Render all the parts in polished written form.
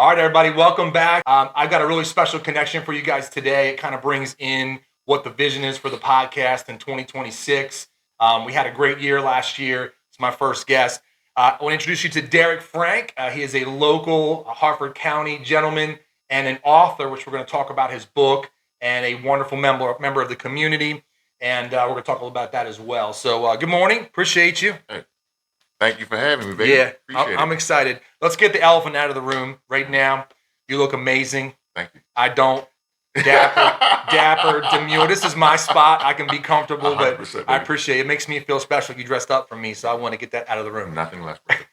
All right, everybody, welcome back. I've got a really special connection for you guys today. It kind of brings in what the vision is for the podcast in 2026. We had a great year last year. It's my first guest. I want to introduce you to Derrick Frank. He is a local Harford County gentleman and an author, which we're going to talk about his book, and a wonderful member of the community. And we're going to talk a little about that as well. So good morning. Appreciate you. Hey, thank you for having me, baby. Yeah, Appreciate I'm it. excited. Let's get the elephant out of the room right now. You look amazing. Thank you. I don't. Dapper, demure. This is my spot. I can be comfortable, but baby. I appreciate it. It makes me feel special. You dressed up for me, so I want to get that out of the room. Nothing less, brother.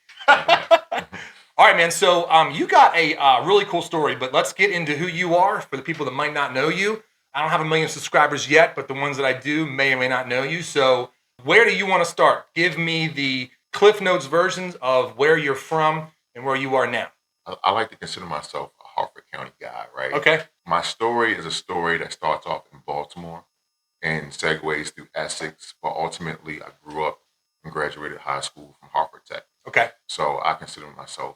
All right, man. So you got a really cool story, but let's get into who you are for the people that might not know you. I don't have 1 million subscribers yet, but the ones that I do may or may not know you. So where do you want to start? Give me the Cliff Notes versions of where you're from and where you are now. I like to consider myself a Harford County guy, right? Okay. My story is a story that starts off in Baltimore and segues through Essex, but ultimately I grew up and graduated high school from Harford Tech. Okay. So I consider myself,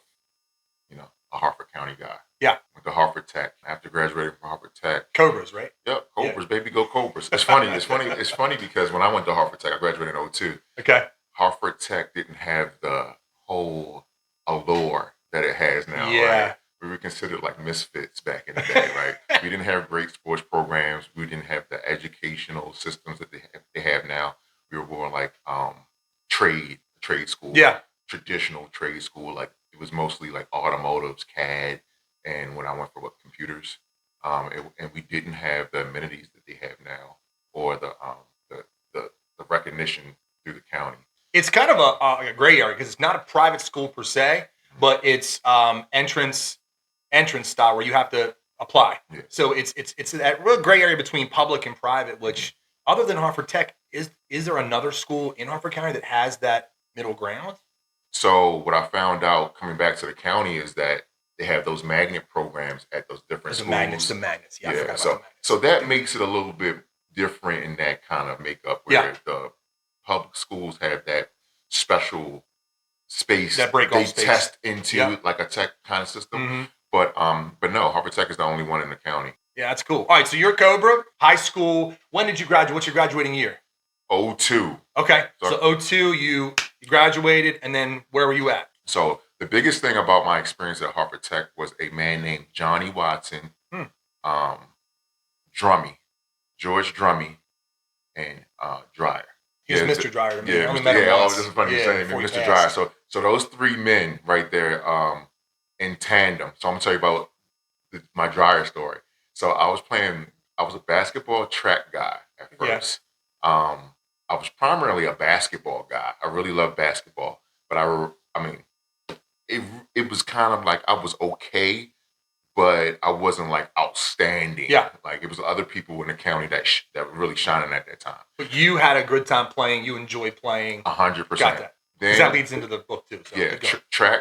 a Harford County guy. Yeah. Went to Harford Tech. After graduating from Harford Tech. Cobras, right? Yep, Cobras, baby, go Cobras. It's funny. It's funny because when I went to Harford Tech, I graduated in 2002. Okay. Harford Tech didn't have the whole allure that it has now. Yeah. Right? We were considered like misfits back in the day, right? We didn't have great sports programs. We didn't have the educational systems that they have now. We were more like trade school. Yeah. Traditional trade school. Like it was mostly like automotives, CAD, and when I went for computers. And we didn't have the amenities that they have now, or the recognition through the county. It's kind of a gray area because it's not a private school per se, but it's entrance style where you have to apply. Yeah. So it's that real gray area between public and private. Which, other than Harford Tech, is there another school in Harford County that has that middle ground? So what I found out coming back to the county is that they have those magnet programs at those different schools. The magnets. Yeah, I forgot about the magnets. So that makes it a little bit different in that kind of makeup where the public schools have that special space that break they space. Test into like a tech kind of system. Mm-hmm. But no, Harford Tech is the only one in the county. Yeah, that's cool. All right, so you're Cobra, high school. When did you graduate? What's your graduating year? 2002. Okay, so 2002, you graduated, and then where were you at? So the biggest thing about my experience at Harford Tech was a man named Johnny Watson, George Drummy, and Dryer. He's Mr. Dryer to me. Yeah, this is funny saying Mr. Dryer. So those three men right there in tandem. So I'm gonna tell you about my Dryer story. So I was a basketball track guy at first. Yeah. I was primarily a basketball guy. I really loved basketball, but it was kind of like I was okay, but I wasn't like outstanding. Yeah. Like it was other people in the county that were really shining at that time. But you had a good time playing. You enjoyed playing. 100%. Got that. Because that leads into the book too. So yeah.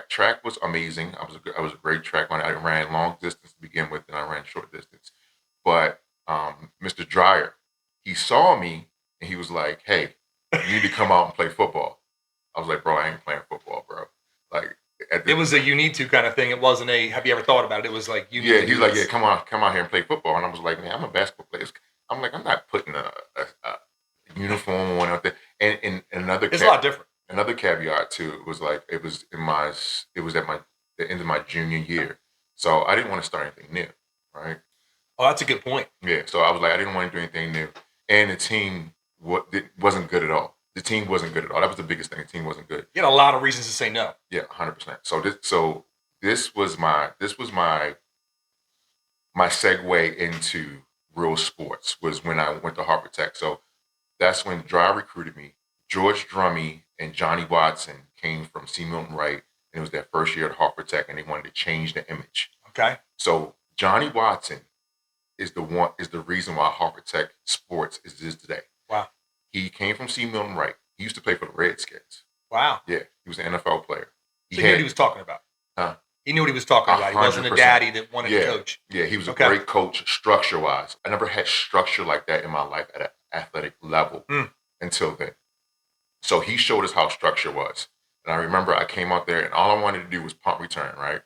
Track was amazing. I was a great track runner. I ran long distance to begin with, and I ran short distance. But Mr. Dryer, he saw me and he was like, "Hey, you need to come out and play football." I was like, "Bro, I ain't playing football, bro." Like it was a you need to kind of thing. It wasn't a have you ever thought about it? It was like you need to. He's like, "Yeah, come out here and play football." And I was like, "Man, I'm a basketball player." I'm like, I'm not putting a uniform on out there. And another it's a lot different. Another caveat too was like it was at the end of my junior year, so I didn't want to start anything new, right? Oh, that's a good point. Yeah, so I was like, I didn't want to do anything new, and the team wasn't good at all. The team wasn't good at all. That was the biggest thing. The team wasn't good. You had a lot of reasons to say no. Yeah, 100%. So this was my segue into real sports was when I went to Harford Tech. So that's when Dry recruited me. George Drummy and Johnny Watson came from C. Milton Wright, and it was their first year at Harford Tech, and they wanted to change the image. Okay. So Johnny Watson is the reason why Harford Tech sports is today. Wow. He came from C. Milton Wright. He used to play for the Redskins. Wow. Yeah, he was an NFL player. He knew what he was talking about. Huh? He knew what he was talking about. He wasn't a daddy that wanted to coach. Yeah, he was a great coach structure-wise. I never had structure like that in my life at an athletic level until then. So he showed us how structure was. And I remember I came out there and all I wanted to do was punt return, right?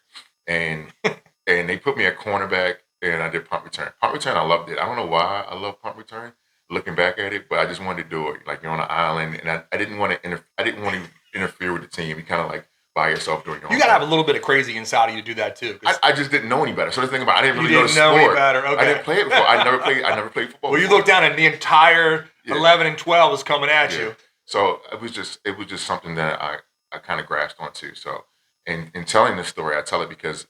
And put me at cornerback, and I did punt return. Punt return, I loved it. I don't know why I love punt return. Looking back at it, but I just wanted to do it. Like you're on an island, and I didn't want to. I didn't want to interfere with the team. You kind of like by yourself doing your own. You gotta thing. have a little bit of crazy inside of you to do that too. I just didn't know any better. So the thing about I didn't You really know the didn't know sport. any better. Okay. I didn't play it before. I never played football. Well, you before. look down and the entire Yeah. 11 and 12 is coming at Yeah. you. So it was just something that I kind of grasped onto. So in telling this story, I tell it because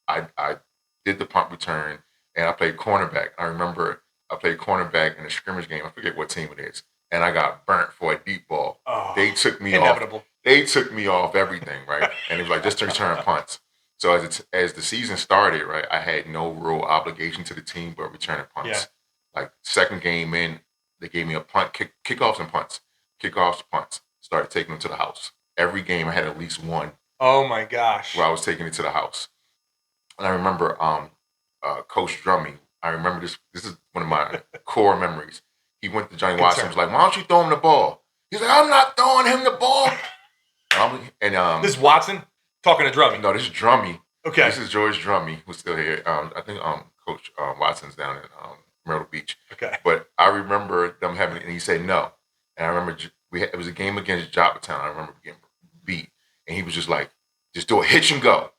I did the punt return and I played cornerback. I remember I played cornerback in a scrimmage game. I forget what team it is, and I got burnt for a deep ball. Oh, They took me inevitable. off. They took me off everything, right? And it was like just to return punts. So as the season started, right, I had no real obligation to the team but returning punts. Yeah. Like second game in, they gave me a punt, kickoffs and punts. Kickoffs, punts. Started taking them to the house. Every game I had at least one Oh my gosh. where I was taking it to the house. And I remember Coach Drummy. I remember this. This is one of my core memories. He went to Johnny Watson. Was like, "Why don't you throw him the ball?" He's like, "I'm not throwing him the ball." This is Watson talking to Drummy. No, this is Drummy. Okay. This is George Drummy, who's still here. I think Coach Watson's down in Myrtle Beach. Okay. But I remember them having, and he said no. And I remember it was a game against Joppatown. I remember getting beat, and he was just like, "Just do a hitch and go."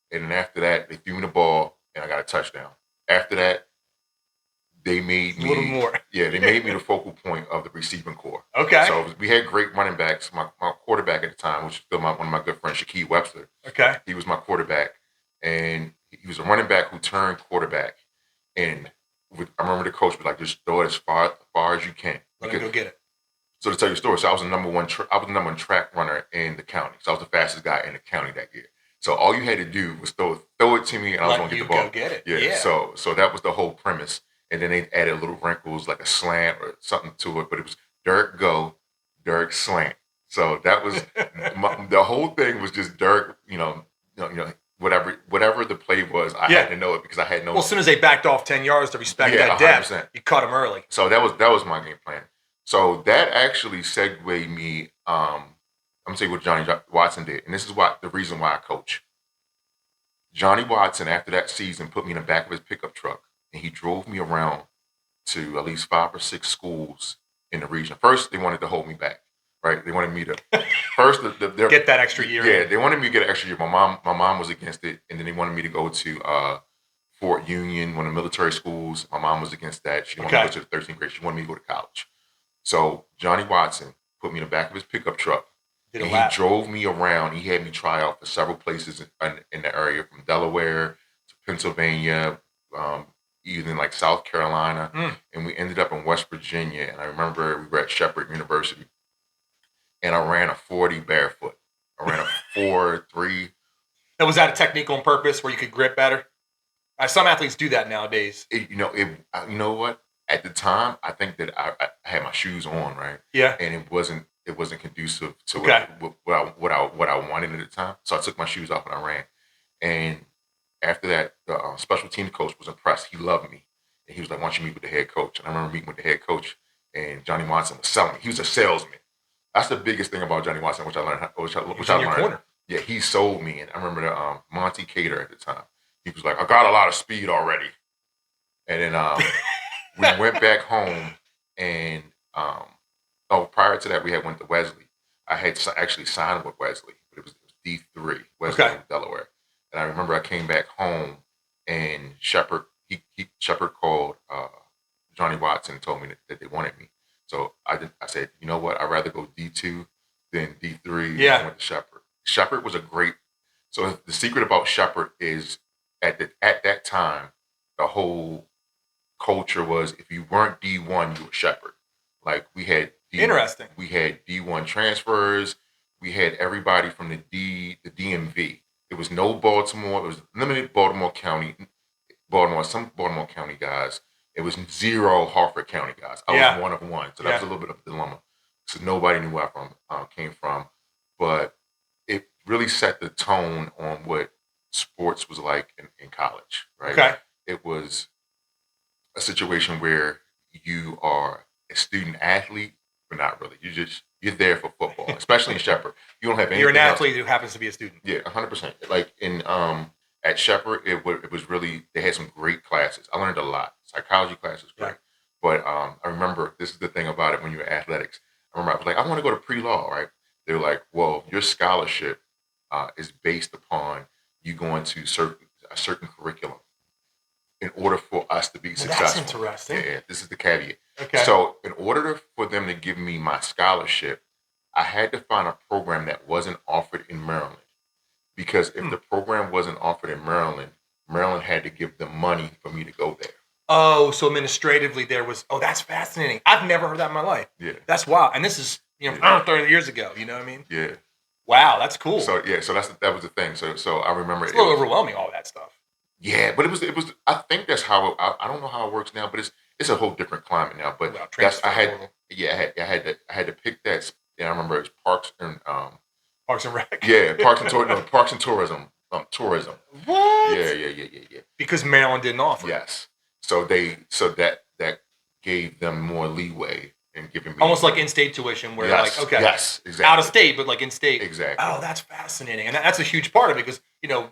And then after that, they threw me the ball, and I got a touchdown. After that, they made me a little more. Yeah, they made me the focal point of the receiving corps. Okay. So we had great running backs. My quarterback at the time, which was still one of my good friends, Shaquille Webster. Okay. He was my quarterback, and he was a running back who turned quarterback. And I remember the coach was like, "Just throw it as far as you can." Let him go get it. So to tell you a story, so I was the number one track runner in the county. So I was the fastest guy in the county that year. So all you had to do was throw it to me, and I was going to get the ball. Go get it. Yeah. So that was the whole premise. And then they added little wrinkles like a slant or something to it, but it was Derrick go, Derrick slant. So that was the whole thing was just Derrick. Whatever the play was, I had to know it because I had no. Well, as soon as they backed off 10 yards to respect that depth, 100%. you cut them early. So that was my game plan. So that actually segued me. I'm gonna say what Johnny Watson did, and this is the reason why I coach. Johnny Watson, after that season, put me in the back of his pickup truck, and he drove me around to at least 5 or 6 schools in the region. First, they wanted to hold me back, right? They wanted me to first get that extra year. Yeah, they wanted me to get an extra year. My mom was against it, and then they wanted me to go to Fort Union, one of the military schools. My mom was against that. She didn't want me to go to the 13th grade. She wanted me to go to college. So Johnny Watson put me in the back of his pickup truck. And he drove me around. He had me try out for several places in the area, from Delaware to Pennsylvania, even like South Carolina. And we ended up in West Virginia. And I remember we were at Shepherd University, and I ran a 40 barefoot. I ran a 4.3. Was that a technique on purpose where you could grip better? Some athletes do that nowadays. You know what? At the time, I think that I had my shoes on, right? Yeah. And it wasn't conducive to what I wanted at the time. So I took my shoes off and I ran. And after that, the special team coach was impressed. He loved me, and he was like, "Why don't you meet with the head coach?" And I remember meeting with the head coach, and Johnny Watson was selling me. He was a salesman. That's the biggest thing about Johnny Watson, which I learned. Which I learned. Corner. Yeah, he sold me, and I remember Monty Cater at the time. He was like, "I got a lot of speed already," and then we went back home, and prior to that, we had went to Wesley. I had actually signed with Wesley, but it was D3, Wesley in Delaware. And I remember I came back home, and Shepherd called Johnny Watson and told me that they wanted me. So I said, you know what? I'd rather go D2 than D3. Yeah. I went to Shepherd. Shepherd was a great. So the secret about Shepherd is at that time, the whole culture was if you weren't D1, you were Shepherd. Like we had interesting. We had D1 transfers. We had everybody from the DMV. There was no Baltimore. It was limited Baltimore County, some Baltimore County guys. It was 0 Harford County guys. I was one of one. So that was a little bit of a dilemma. So nobody knew where I came from. But it really set the tone on what sports was like in college, right? Okay. It was a situation where you are a student athlete, but not really. You're there for football, especially in Shepherd. You don't have anything. You're an else. athlete who happens to be a student. Yeah, 100%. Like in at Shepherd, it was really, they had some great classes. I learned a lot. Psychology class was great. Yeah. But I remember, this is the thing about it when you're athletics. I remember I was like, I want to go to pre-law, right? They were like, well, your scholarship is based upon you going to a certain curriculum in order for us to be successful. That's interesting. Yeah, this is the caveat. Okay. So in order for them to give me my scholarship, I had to find a program that wasn't offered in Maryland. Because if the program wasn't offered in Maryland, Maryland had to give them money for me to go there. Oh, so administratively there was, that's fascinating. I've never heard that in my life. Yeah. That's wild. And this is, 30 years ago, you know what I mean? Yeah. Wow, that's cool. So that was the thing. So I remember it's a little overwhelming, all that stuff. Yeah, but it was I think that's how I don't know how it works now, but it's a whole different climate now. But I had to pick that. Yeah, I remember it was Parks and Rec. Yeah, Parks and Tourism. Tourism. What? Yeah. Because Maryland didn't offer. Yes. So that gave them more leeway in giving me almost like in-state tuition, where yes, like, okay, yes, exactly, out of state, but like in-state. Exactly. Oh, that's fascinating, and that's a huge part of it because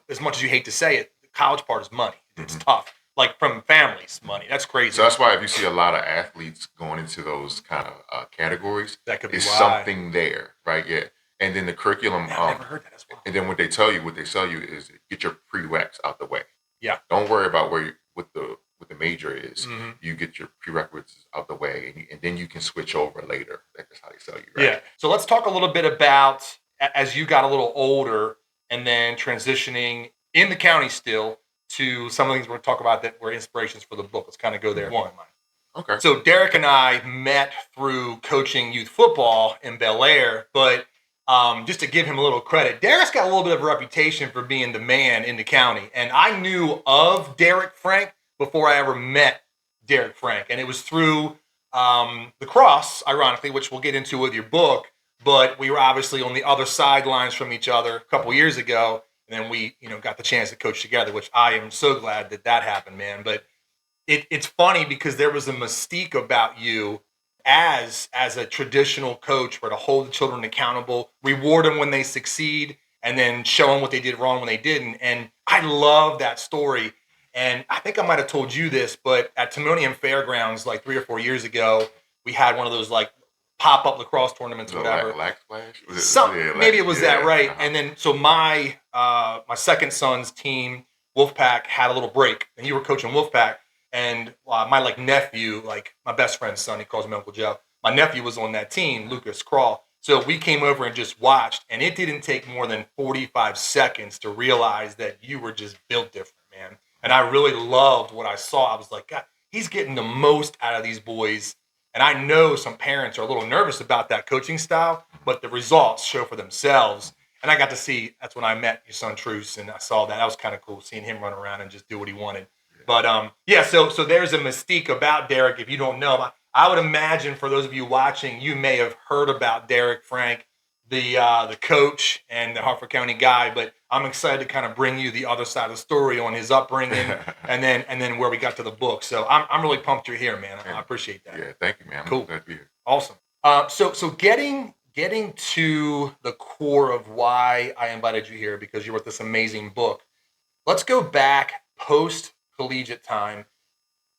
as much as you hate to say it, the college part is money. It's tough, like from families, money. That's crazy. So that's why if you see a lot of athletes going into those kind of categories, that could be something there, right? Yeah. And then the curriculum. I've never heard that as well. And then what they sell you is get your prereqs out the way. Yeah. Don't worry about what the major is. Mm-hmm. You get your prerequisites out the way, and then you can switch over later. That's how they sell you, right? Yeah. So let's talk a little bit about as you got a little older, and then transitioning in the county still to some of the things we're going to talk about that were inspirations for the book. Let's kind of go there. One. Okay. So Derrick and I met through coaching youth football in Bel Air, but just to give him a little credit, Derrick's got a little bit of a reputation for being the man in the county. And I knew of Derrick Frank before I ever met Derrick Frank. And it was through Lacrosse, ironically, which we'll get into with your book. But we were obviously on the other sidelines from each other a couple years ago. And then we, got the chance to coach together, which I am so glad that happened, man. But it's funny because there was a mystique about you as a traditional coach, where to hold the children accountable, reward them when they succeed, and then show them what they did wrong when they didn't. And I love that story. And I think I might have told you this, but at Timonium Fairgrounds, like 3 or 4 years ago, we had one of those like pop-up lacrosse tournaments or whatever. Maybe it was that, right? Uh-huh. And then so my second son's team, Wolfpack, had a little break, and you were coaching Wolfpack. And my nephew, my best friend's son, he calls him Uncle Joe. My nephew was on that team, Lucas Crawl. So we came over and just watched, and it didn't take more than 45 seconds to realize that you were just built different, man. And I really loved what I saw. I was like, God, he's getting the most out of these boys. And I know some parents are a little nervous about that coaching style, but the results show for themselves. And I got to see, that's when I met your son Truce, and I saw that. That was kind of cool, seeing him run around and just do what he wanted. But so there's a mystique about Derrick. If you don't know him, I would imagine for those of you watching, you may have heard about Derrick Frank, the coach and the Harford County guy. But I'm excited to kind of bring you the other side of the story on his upbringing and then where we got to the book. So I'm really pumped you're here, man. I appreciate that. Yeah, thank you, man. I'm cool. glad to be here. Awesome. So getting to the core of why I invited you here, because you wrote this amazing book. Let's go back post-collegiate time.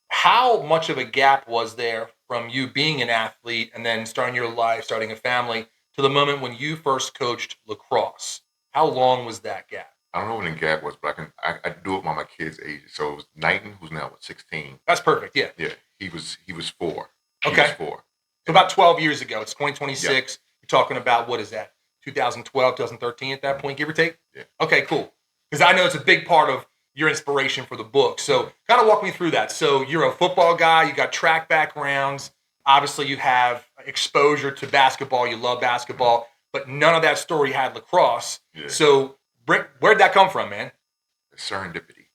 How much of a gap was there from you being an athlete and then starting your life, starting a family, to the moment when you first coached lacrosse? How long was that gap? I don't know when the gap was, but I do it by my kids' ages. So it was Knighton, who's now 16. That's perfect. Yeah. Yeah. He was 4. Okay. He was 4. So about 12 years ago. It's 2026. Yep. You're talking about, what is that? 2012, 2013 at that point, give or take? Yeah. Okay, cool. Because I know it's a big part of your inspiration for the book. So kind of walk me through that. So you're a football guy. You got track backgrounds. Obviously, you have exposure to basketball. You love basketball. But none of that story had lacrosse. Yeah. So where'd that come from, man? Serendipity.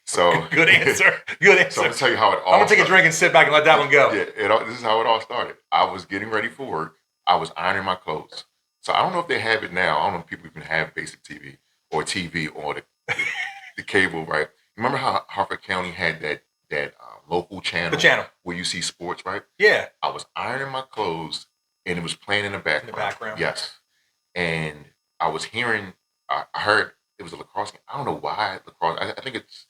So Good answer. Good answer. So I'm going to tell you how it all started. I'm going to take a drink and sit back and let that one go. Yeah, this is how it all started. I was getting ready for work. I was ironing my clothes. So I don't know if they have it now. I don't know if people even have basic TV or the cable, right? Remember how Harford County had that local channel? The channel. Where you see sports, right? Yeah. I was ironing my clothes, and it was playing in the background. In the background. Yes. And I was hearing, I heard it was a lacrosse game. I don't know why lacrosse. I think it's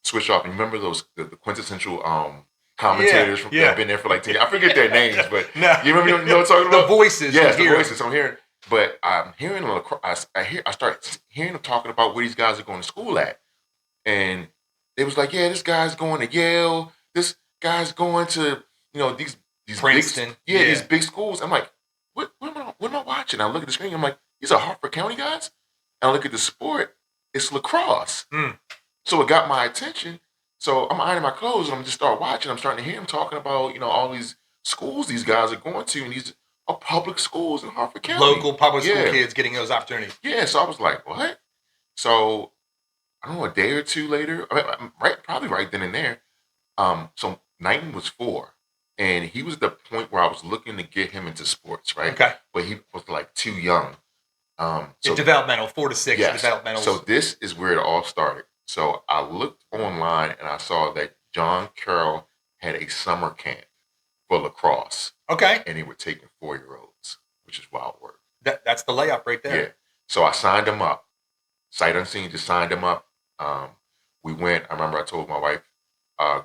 switched off. And remember those the quintessential commentators from that have been there for like 10 years. I forget their names, but No. you remember what I'm talking about? The voices. Yes, the hear voices. I'm hearing, but I'm hearing lacrosse. I start hearing them talking about where these guys are going to school at, and it was like, yeah, this guy's going to Yale. This guy's going to these Princeton. big these big schools. I'm like, what am I watching? I look at the screen. I'm like, these are Harford County guys. And I look at the sport. It's lacrosse. So it got my attention. So I'm ironing my clothes and I'm just start watching. I'm starting to hear him talking about, all these schools these guys are going to, and these are public schools in Harford County. Local public school kids getting those opportunities. Yeah, so I was like, what? So I don't know, a day or two later, probably right then and there. So Knighton was 4, and he was at the point where I was looking to get him into sports, right? Okay. But he was like too young. So developmental, 4 to 6, developmental. So this is where it all started. So I looked online and I saw that John Carroll had a summer camp for lacrosse. Okay. And they were taking 4-year-olds, which is wild work. That's the layup right there. Yeah. So I signed him up. Sight unseen, just signed him up. We went. I remember I told my wife,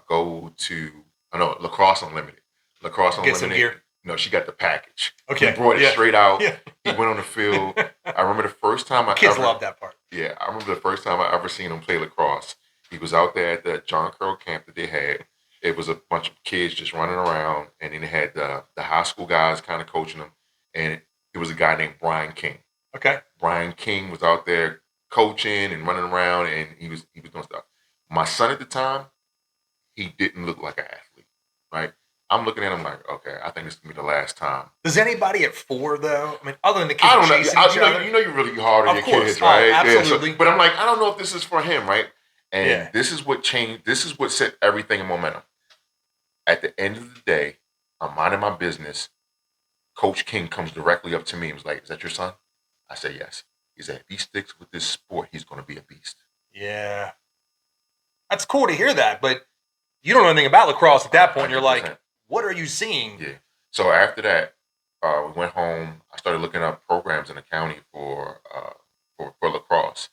go to Lacrosse Unlimited. Lacrosse Unlimited. Get some gear. No, she got the package. Okay. He brought it straight out. Yeah. He went on the field. I remember the first time Kids love that part. Yeah, I remember the first time I ever seen him play lacrosse. He was out there at the John Carroll camp that they had. It was a bunch of kids just running around, and then they had the high school guys kind of coaching them. And it was a guy named Brian King. Okay. Brian King was out there coaching and running around, and he was doing stuff. My son at the time, he didn't look like an athlete, right? I'm looking at him like, okay, I think this is gonna be the last time. Does anybody at 4 though? I mean, other than the kids I don't know. chasing each other? You know, you're really hard on Of your course. kids, right? Absolutely. Yeah, but I'm like, I don't know if this is for him, right? And this is what changed. This is what set everything in momentum. At the end of the day, I'm minding my business. Coach King comes directly up to me and was like, "Is that your son?" I said, "Yes." He said, "If he sticks with this sport, he's going to be a beast." Yeah. That's cool to hear that, but you don't know anything about lacrosse at that point. 100%. You're like, what are you seeing? Yeah. So after that, we went home. I started looking up programs in the county for lacrosse,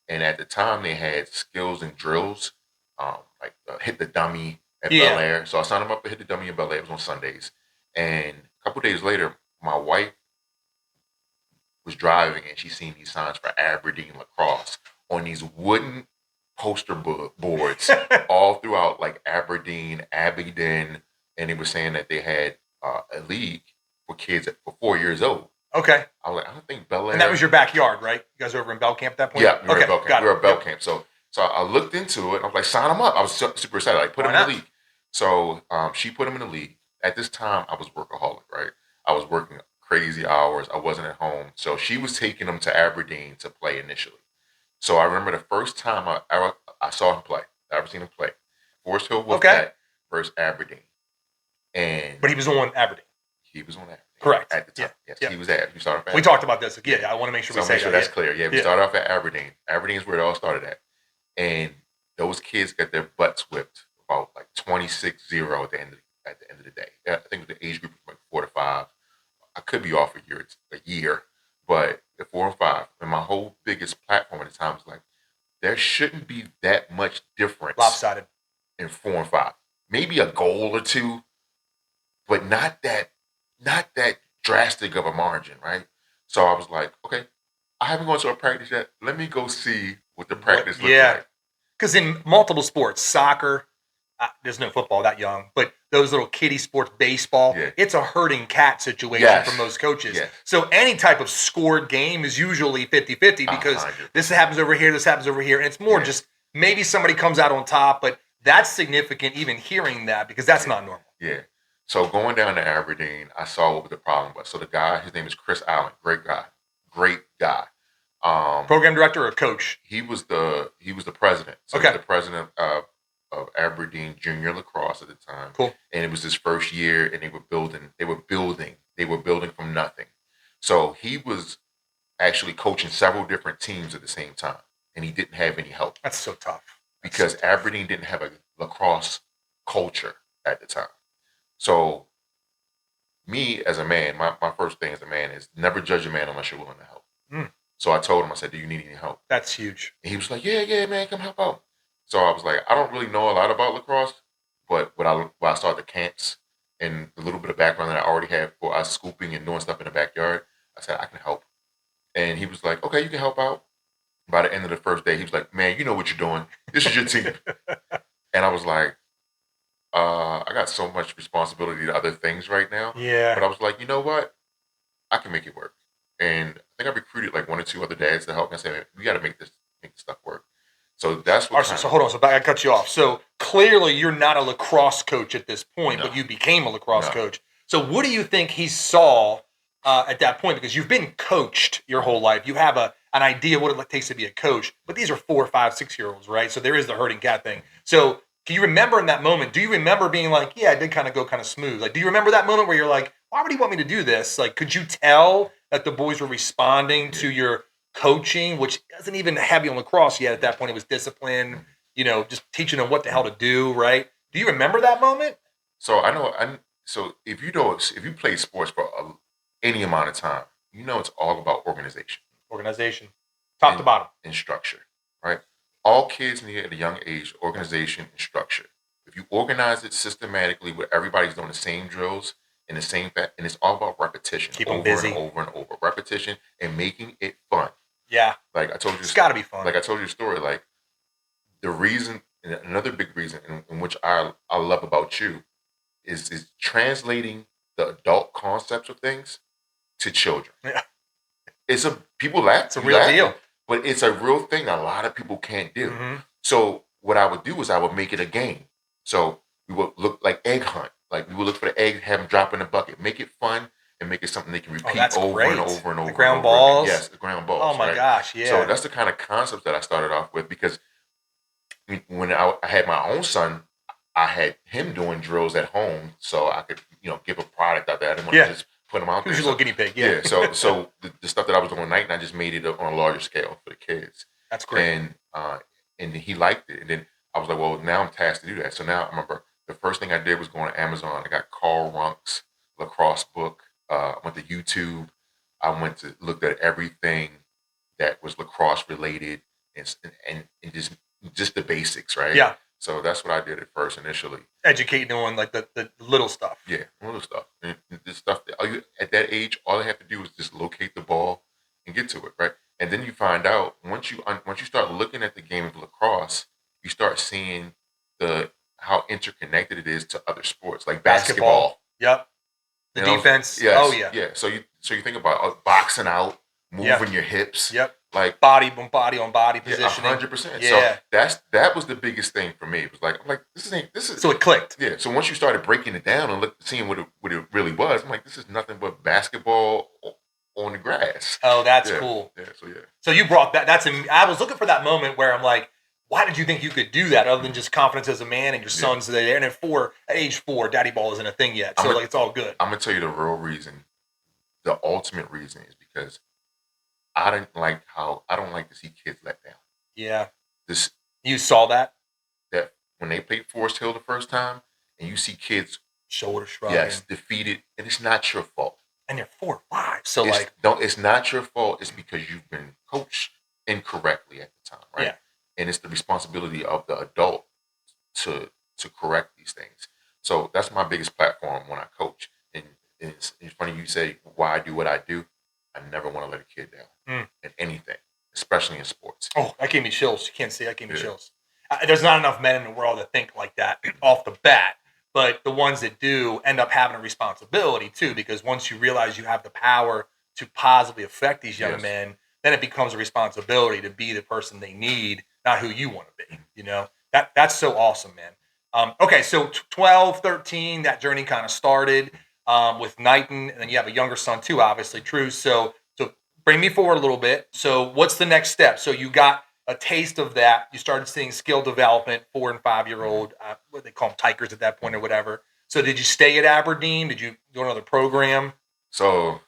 and at the time they had skills and drills, like hit the dummy at Bel Air. So I signed them up to hit the dummy at Bel Air. It was on Sundays, and a couple days later, my wife was driving and she seen these signs for Aberdeen lacrosse on these wooden poster boards all throughout like Aberdeen, Abingdon, and they were saying that they had a league for kids for 4 years old. Okay. I was like, I don't think Bel Air. And that was your backyard, right? You guys were over in Bell Camp at that point? Yeah, we were at Bell Camp. We were at Bell Yep. Camp. So I looked into it and I was like, sign them up. I was super excited. Like, put them in the league. So she put them in the league. At this time, I was workaholic, right? I was working crazy hours. I wasn't at home. So she was taking them to Aberdeen to play initially. So I remember the first time I saw him play. I ever seen him play. Forest Hill was that versus Aberdeen. But he was on Aberdeen. He was on Aberdeen. Correct. At the time. Yes, he was at. He started off at We talked about this. Yeah, I want to make sure we say that's clear. Yeah, we started off at Aberdeen. Aberdeen is where it all started at. And those kids got their butts whipped about like 26-0 at the end of the day. I think the age group was like 4 to 5. I could be off a year, but the 4 and 5. And my whole biggest platform at the time was like, there shouldn't be that much difference. Lopsided. In 4 and 5. Maybe a goal or two, but not that drastic of a margin, right? So I was like, okay, I haven't gone to a practice yet. Let me go see what the practice looks like. Because in multiple sports, soccer, there's no football that young, but those little kiddie sports, baseball, it's a herding cat situation for most coaches. Yes. So any type of scored game is usually 50-50 because this happens over here, and it's more just maybe somebody comes out on top, but that's significant even hearing that because that's not normal. Yeah. So going down to Aberdeen, I saw what the problem was. So the guy, his name is Chris Allen, great guy. Program director or coach? He was the president. So he was the president of Aberdeen Junior Lacrosse at the time. Cool. And it was his first year, and they were building from nothing. So he was actually coaching several different teams at the same time, and he didn't have any help. That's so tough. Because Aberdeen didn't have a lacrosse culture at the time. So me as a man, my first thing as a man is never judge a man unless you're willing to help. So I told him, I said, "Do you need any help?" That's huge. And he was like, "Yeah, man, come help out." So I was like, "I don't really know a lot about lacrosse, but when I started the camps and the little bit of background that I already had for us scooping and doing stuff in the backyard, I said I can help." And he was like, "Okay, you can help out." By the end of the first day, he was like, "Man, you know what you're doing. This is your team." And I was like, I got so much responsibility to other things right now. Yeah. But I was like, you know what? I can make it work. And I think I recruited like one or two other dads to help me. I said, we got to make this stuff work. So that's what. All right, so hold on. So I cut you off. So clearly, you're not a lacrosse coach at this point, but you became a lacrosse coach. So what do you think he saw at that point? Because you've been coached your whole life. You have an idea what it takes to be a coach. But these are 4, 5, 6-year-olds, right? So there is the herding cat thing. So can you remember in that moment? Do you remember being like, yeah, I did kind of go kind of smooth? Like, do you remember that moment where you're like, why would he want me to do this? Like, could you tell that the boys were responding to your coaching, which doesn't even have you on lacrosse yet at that point? It was discipline, just teaching them what the hell to do, right? Do you remember that moment? So I know, so if you play sports for any amount of time, it's all about organization, top to bottom, and structure, right? All kids need at a young age organization and structure. If you organize it systematically, where everybody's doing the same drills and the same, and it's all about repetition, keep them busy, and over, repetition, and making it fun. Yeah, like I told you, it's got to be fun. Like I told you a story, like the reason, and another big reason, in which I love about you, is translating the adult concepts of things to children. Yeah, people laugh. It's a real deal. But it's a real thing a lot of people can't do. Mm-hmm. So what I would do is I would make it a game. So we would look like egg hunt. Like we would look for the egg, have them drop in the bucket, make it fun, and make it something they can repeat over and over and over. The ground balls. Yes, the ground balls. Oh my gosh, yeah. So that's the kind of concept that I started off with, because when I had my own son, I had him doing drills at home, so I could give a product out there. I didn't want to just put them out there. He was a little guinea pig. Yeah. So the stuff that I was doing at night, and I just made it on a larger scale for the kids. That's great. And he liked it. And then I was like, well, now I'm tasked to do that. So now I remember the first thing I did was go on Amazon. I got Carl Runk's lacrosse book. I went to YouTube. I looked at everything that was lacrosse related and just the basics, right? Yeah. So that's what I did at first initially. Educating on like the little stuff. Yeah, little stuff. And this stuff that at that age, all I have to do is just locate the ball and get to it, right? And then you find out once you start looking at the game of lacrosse, you start seeing how interconnected it is to other sports like basketball. Yep. The defense. Oh yeah. Yeah. So you think about boxing out, moving your hips. Yep. Like body on body positioning. 100%. Yeah. So that was the biggest thing for me. It was like, I'm like, this is. So it clicked. Yeah. So once you started breaking it down and seeing what it really was, I'm like, this is nothing but basketball on the grass. Oh, that's cool. Yeah. So you brought that. I was looking for that moment where I'm like, why did you think you could do that other than just confidence as a man and your son's there? And at age 4, daddy ball isn't a thing yet. So it's all good. I'm gonna tell you the real reason. The ultimate reason is because I don't like to see kids let down. Yeah. You saw that when they played Forest Hill the first time, and you see kids shoulder shrugging, defeated, and it's not your fault. And they're 4 or 5, so it's not your fault. It's because you've been coached incorrectly at the time, right? Yeah. And it's the responsibility of the adult to correct these things. So that's my biggest platform when I coach. And it's funny you say why I do what I do. I never want to let a kid down in anything, especially in sports. Oh, that gave me chills. You can't see. That gave me chills. There's not enough men in the world that think like that off the bat, but the ones that do end up having a responsibility too, because once you realize you have the power to positively affect these young men, then it becomes a responsibility to be the person they need, not who you want to be. That's so awesome, man. Okay, so 12, 13, that journey kind of started with Knighton, and then you have a younger son too, obviously, True. So bring me forward a little bit. So what's the next step? So you got a taste of that. You started seeing skill development, 4 and 5-year-old, what they call them, Tigers at that point or whatever. So did you stay at Aberdeen? Did you do another program? So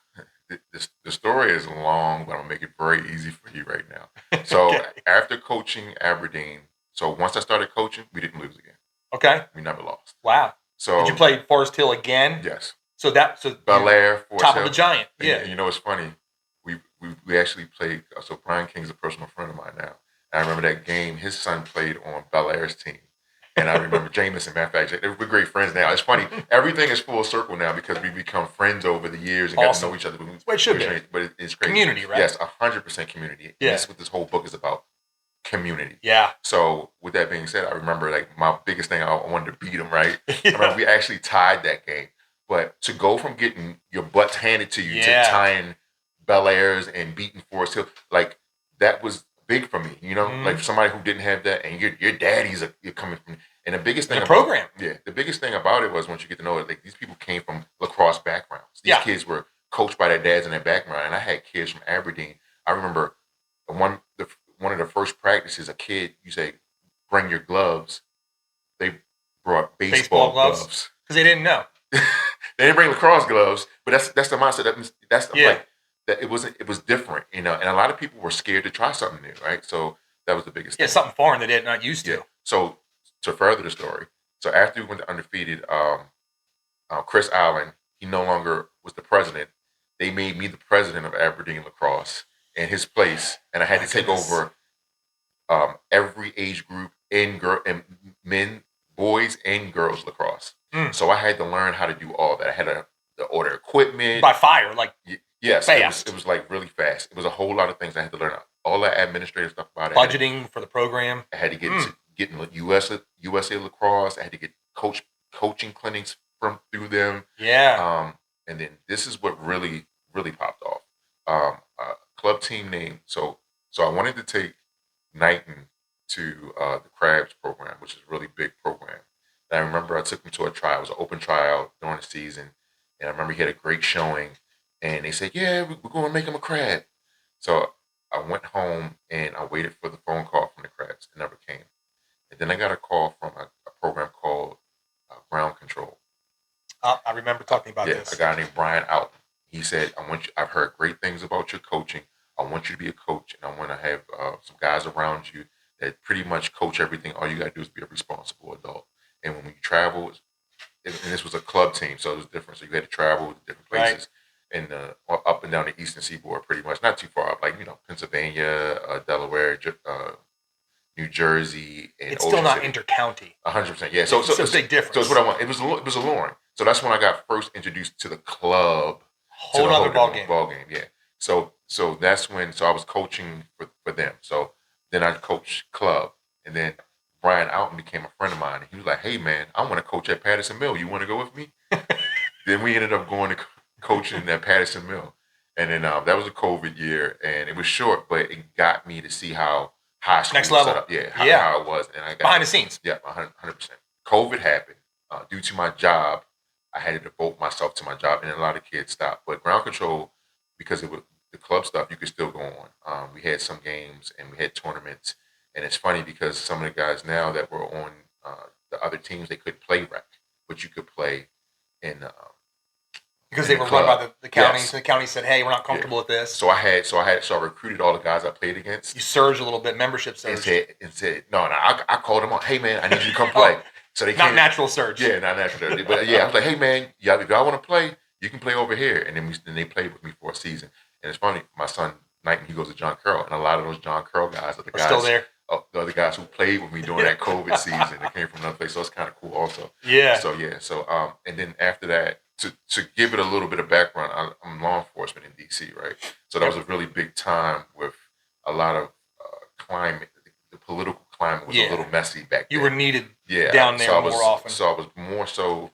the story is long, but I'm going to make it very easy for you right now. So after coaching Aberdeen, so once I started coaching, we didn't lose again. Okay. We never lost. Wow. So did you play Forest Hill again? Yes. So Bel Air, Forest top Hill. of the Giant. Yeah. And it's funny. We we actually played. So Brian King's a personal friend of mine now. And I remember that game. His son played on Bel Air's team. And I remember Jameson, matter of fact, we're great friends now. It's funny. Everything is full circle now because we become friends over the years and got to know each other. Well, it should be. But it's crazy. Community, right? Yes, 100% community. Yeah. That's what this whole book is about. Community. Yeah. So with that being said, I remember like my biggest thing, I wanted to beat him, right? Yeah. I remember we actually tied that game. But to go from getting your butts handed to you to tying Bel Airs and beating Forest Hill, like that was big for me, you know, like for somebody who didn't have that, and your daddies you're coming from, and the biggest thing program, the biggest thing about it was once you get to know it, like these people came from lacrosse backgrounds. These kids were coached by their dads in their background, and I had kids from Aberdeen. I remember one of the first practices, a kid, you say, bring your gloves. They brought baseball gloves because they didn't know. They didn't bring lacrosse gloves, but that's the mindset. That's like. That it was different, you know, and a lot of people were scared to try something new, right? So that was the biggest thing. Yeah, something foreign that they're not used to. Yeah. So to further the story, so after we went to undefeated, Chris Allen, he no longer was the president. They made me the president of Aberdeen Lacrosse in his place, and I had to take over every age group in men, boys, and girls lacrosse. So I had to learn how to do all that. I had to order equipment by fire, like. Yes, it was like really fast. It was a whole lot of things I had to learn. All that administrative stuff about it. Budgeting for the program. I had to get in USA Lacrosse. I had to get coaching clinics through them. Yeah. And then this is what really popped off. Club team name. So I wanted to take Knighton to the Crabs program, which is a really big program. And I remember I took him to a trial. It was an open trial during the season, and I remember he had a great showing. And they said, yeah, we're going to make him a Crab. So I went home and I waited for the phone call from the Crabs. It never came. And then I got a call from a program called Ground Control. I remember talking about this. A guy named Brian Alton. He said, I've heard great things about your coaching. I want you to be a coach, and I want to have some guys around you that pretty much coach everything. All you got to do is be a responsible adult. And when we travel, and this was a club team, so it was different. So you had to travel to different places. Right. And up and down the eastern seaboard, pretty much, not too far up, like, you know, Pennsylvania, Delaware, New Jersey, and it's still not intercounty. 100%, yeah. So it's a big difference. So it's what I want. It was alluring. So that's when I got first introduced to the club. Whole other ball game, yeah. So that's when. So I was coaching for them. So then I coached club, and then Brian Alton became a friend of mine. And he was like, "Hey man, I want to coach at Patterson Mill. You want to go with me?" Then we ended up going to coaching at Patterson Mill, and then that was a COVID year, and it was short, but it got me to see how high school next level, set up. How it was, and I got behind the scenes. Yeah, 100%. COVID happened due to my job. I had to devote myself to my job, and a lot of kids stopped. But Ground Control, because it was the club stuff, you could still go on. We had some games and we had tournaments, and it's funny because some of the guys now that were on the other teams, they couldn't play rec, but you could play in. Because they were run by the county, so the county said, "Hey, we're not comfortable with this." So I recruited all the guys I played against. You surged a little bit, membership surge. And said, no, I called them on. Hey man, I need you to come play. So they not natural surge. Yeah, not natural surge. But yeah, I was like, hey man, if y'all want to play, you can play over here. And then they played with me for a season. And it's funny, my son Knighton, he goes to John Curl, and a lot of those John Curl guys are the guys still there. The other guys who played with me during that COVID season. They came from another place, so it's kind of cool also. Yeah. So and then after that. To give it a little bit of background, I'm law enforcement in D.C., right? So that was a really big time with a lot of climate. The political climate was a little messy back then. You were needed down there more often. So I was more so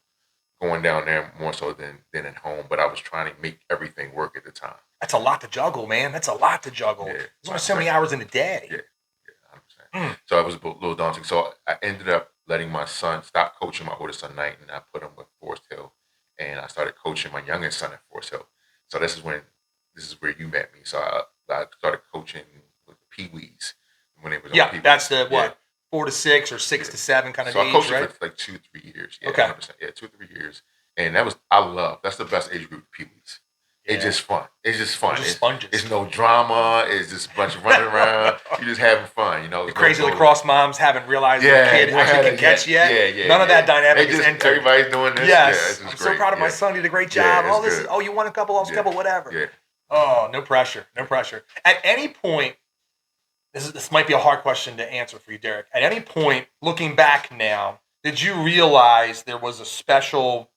going down there more so than at home, but I was trying to make everything work at the time. That's a lot to juggle, man. That's a lot to juggle. Yeah, there's only so many hours in a day. Yeah, 100%. So I was a little daunting. So I ended up letting my son stop coaching my oldest son, Knighton, and I put him with Forest Hill. And I started coaching my youngest son at Forest Hill. So this is where you met me. So I started coaching with the Pee-wees when it was on Pee-wees. That's the 4 to 6 or 6 to 7 kind of age, right? So I coached for like 2-3 years. Yeah, okay. 100%. Yeah, 2-3 years. And that's the best age group, Pee-wees. Yeah. It's just fun. It's just fun. Just sponges. It's no drama. It's just a bunch of running around. You're just having fun, you know. The crazy lacrosse moms haven't realized their kid actually can catch yet. Yeah. None of that dynamic is entered. Everybody's doing this. Yes. I'm so proud of my son. He did a great job. You won a couple, whatever. Yeah. Oh, no pressure. No pressure. At any point, this might be a hard question to answer for you, Derrick. At any point, looking back now, did you realize there's a special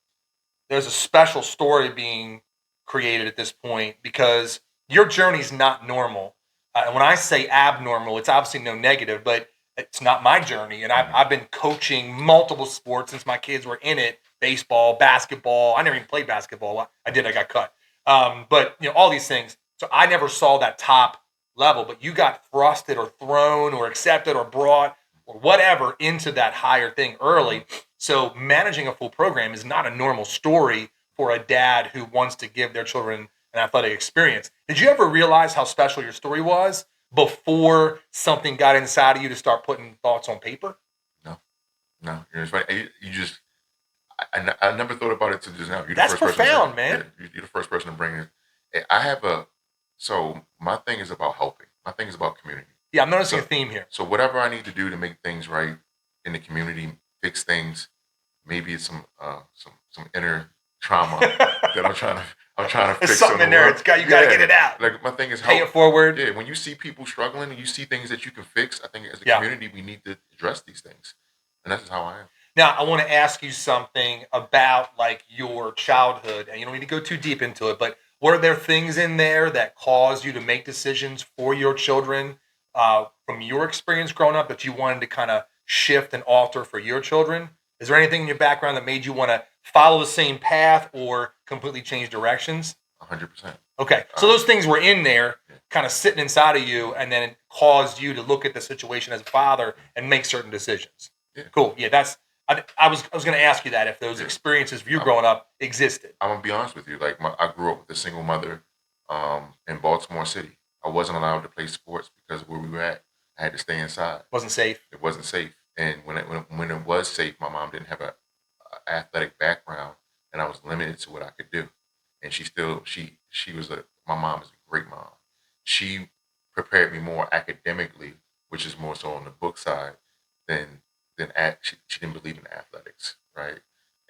story being created at this point? Because your journey's not normal. And when I say abnormal, it's obviously no negative, but it's not my journey. And I've been coaching multiple sports since my kids were in it: baseball, basketball. I never even played basketball. I did. I got cut. But all these things. So I never saw that top level. But you got thrusted or thrown or accepted or brought or whatever into that higher thing early. So managing a full program is not a normal story for a dad who wants to give their children an athletic experience. Did you ever realize how special your story was before something got inside of you to start putting thoughts on paper? No. It's funny. I never thought about it till just now. That's profound, man. Yeah, you're the first person to bring it. So my thing is about helping. My thing is about community. Yeah, I'm noticing a theme here. So whatever I need to do to make things right in the community, fix things, maybe it's some inner trauma that I'm trying to fix. There's something in there. You got to get it out. Like my thing is pay it forward. Yeah, when you see people struggling and you see things that you can fix, I think as a community we need to address these things, and that's just how I am. Now, I want to ask you something about like your childhood, and you don't need to go too deep into it, but were there things in there that caused you to make decisions for your children from your experience growing up that you wanted to kind of shift and alter for your children? Is there anything in your background that made you want to follow the same path or completely change directions? 100%. Okay, so those things were in there, kind of sitting inside of you, and then it caused you to look at the situation as a father and make certain decisions. Yeah. Cool. Yeah, I was going to ask you that if those experiences for you growing up existed. I'm gonna be honest with you. Like I grew up with a single mother in Baltimore City. I wasn't allowed to play sports because of where we were at. I had to stay inside. Wasn't safe. It wasn't safe. And when it was safe, my mom didn't have a athletic background, and I was limited to what I could do. And my mom is a great mom. She prepared me more academically, which is more so on the book side than she didn't believe in athletics, right?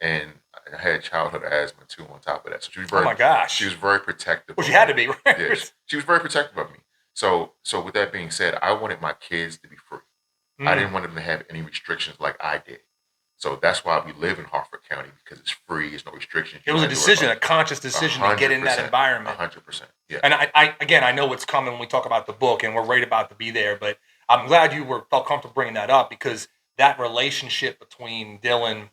And I had childhood asthma too on top of that. So she was very, oh my gosh, she was very protective. Well, she had to be, right? Yeah, she was very protective of me. So with that being said, I wanted my kids to be free. I didn't want them to have any restrictions like I did. So that's why we live in Harford County, because it's free. There's no restrictions. It was a decision, a conscious decision to get in that environment. 100%. Yeah. And I know what's coming when we talk about the book, and we're right about to be there. But I'm glad you felt comfortable bringing that up, because that relationship between Dillon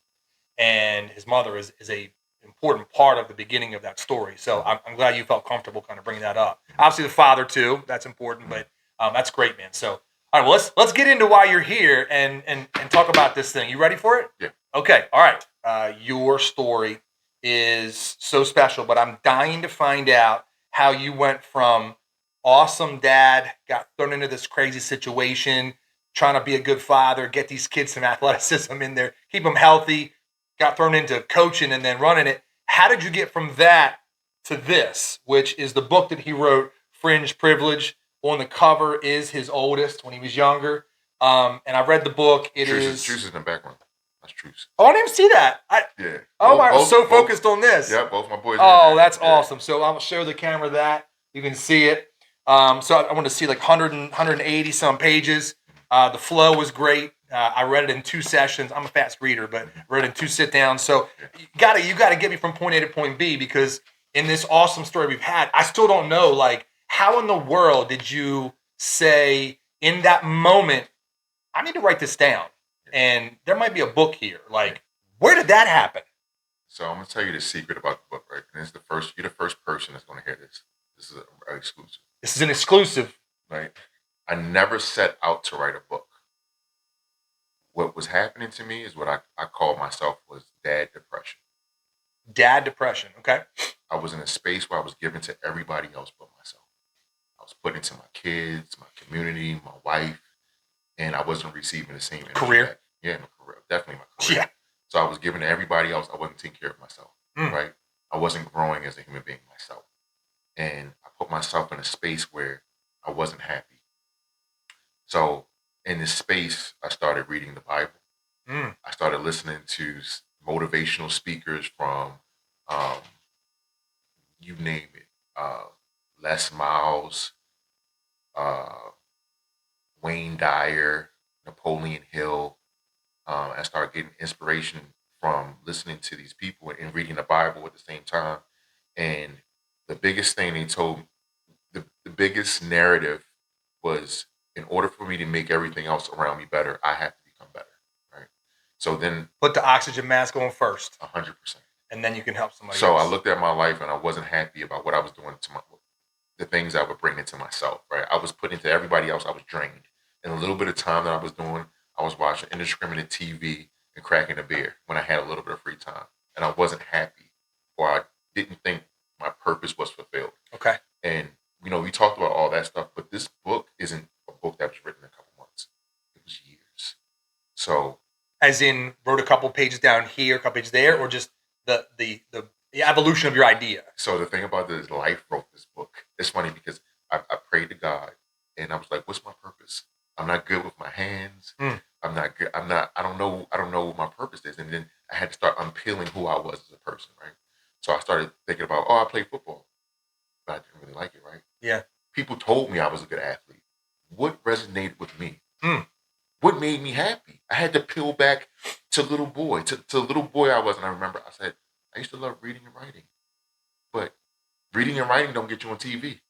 and his mother is a important part of the beginning of that story. So I'm glad you felt comfortable kind of bringing that up. Obviously, the father too. That's important, but that's great, man. So. All right, well, let's get into why you're here and talk about this thing. You ready for it? Yeah. Okay, all right. Your story is so special, but I'm dying to find out how you went from awesome dad, got thrown into this crazy situation, trying to be a good father, get these kids some athleticism in there, keep them healthy, got thrown into coaching and then running it. How did you get from that to this, which is the book that he wrote, Fringed Privilege? On the cover is his oldest when he was younger. And I read the book. Truce is in the background. That's Truce. Oh, I didn't even see that. Yeah. Oh, I was so focused on this. Yeah, both my boys. Oh, that's awesome. So I'll show the camera that. You can see it. So I want to see like 180 some pages. The flow was great. I read it in 2 sessions. I'm a fast reader, but I read it in 2 sit downs. So you gotta get me from point A to point B, because in this awesome story we've had, I still don't know, like, how in the world did you say in that moment, I need to write this down, and there might be a book here? Like, where did that happen? So I'm gonna tell you the secret about the book, right? And you're the first person that's gonna hear this. This is an exclusive. This is an exclusive. Right? I never set out to write a book. What was happening to me is what I called myself was dad depression. Dad depression, okay. I was in a space where I was giving to everybody else but myself. I was putting into my kids, my community, my wife, and I wasn't receiving the same career. Back. Yeah, my career, definitely my career. Yeah. So I was giving to everybody else. I wasn't taking care of myself, right? I wasn't growing as a human being myself, and I put myself in a space where I wasn't happy. So in this space, I started reading the Bible. I started listening to motivational speakers from, you name it. Les Miles, uh, Wayne Dyer, Napoleon Hill. I started getting inspiration from listening to these people and reading the Bible at the same time. And the biggest thing they told me, the biggest narrative was, in order for me to make everything else around me better, I have to become better. Right. So then Put the oxygen mask on first, 100%. and then you can help somebody So else. I looked at my life and I wasn't happy about what I was doing to the things I would bring into myself. Right. I was putting into everybody else. I was drained. And a little bit of time that I was doing, I was watching indiscriminate TV and cracking a beer when I had a little bit of free time. And I wasn't happy, or I didn't think my purpose was fulfilled. Okay. And, we talked about all that stuff, but this book isn't a book that was written in a couple months. It was years. So. As in, wrote a couple pages down here, a couple pages there, or just the evolution of your idea? So the thing about this, life wrote this book. It's funny because I prayed to God and I was like, what's my purpose? I'm not good with my hands. I'm not good. I don't know what my purpose is. And then I had to start unpeeling who I was as a person, right? So I started thinking about, I played football, but I didn't really like it, right? Yeah. People told me I was a good athlete. What resonated with me? What made me happy? I had to peel back to little boy, to the little boy I was. And I remember I said, I used to love reading and writing, but reading and writing don't get you on TV.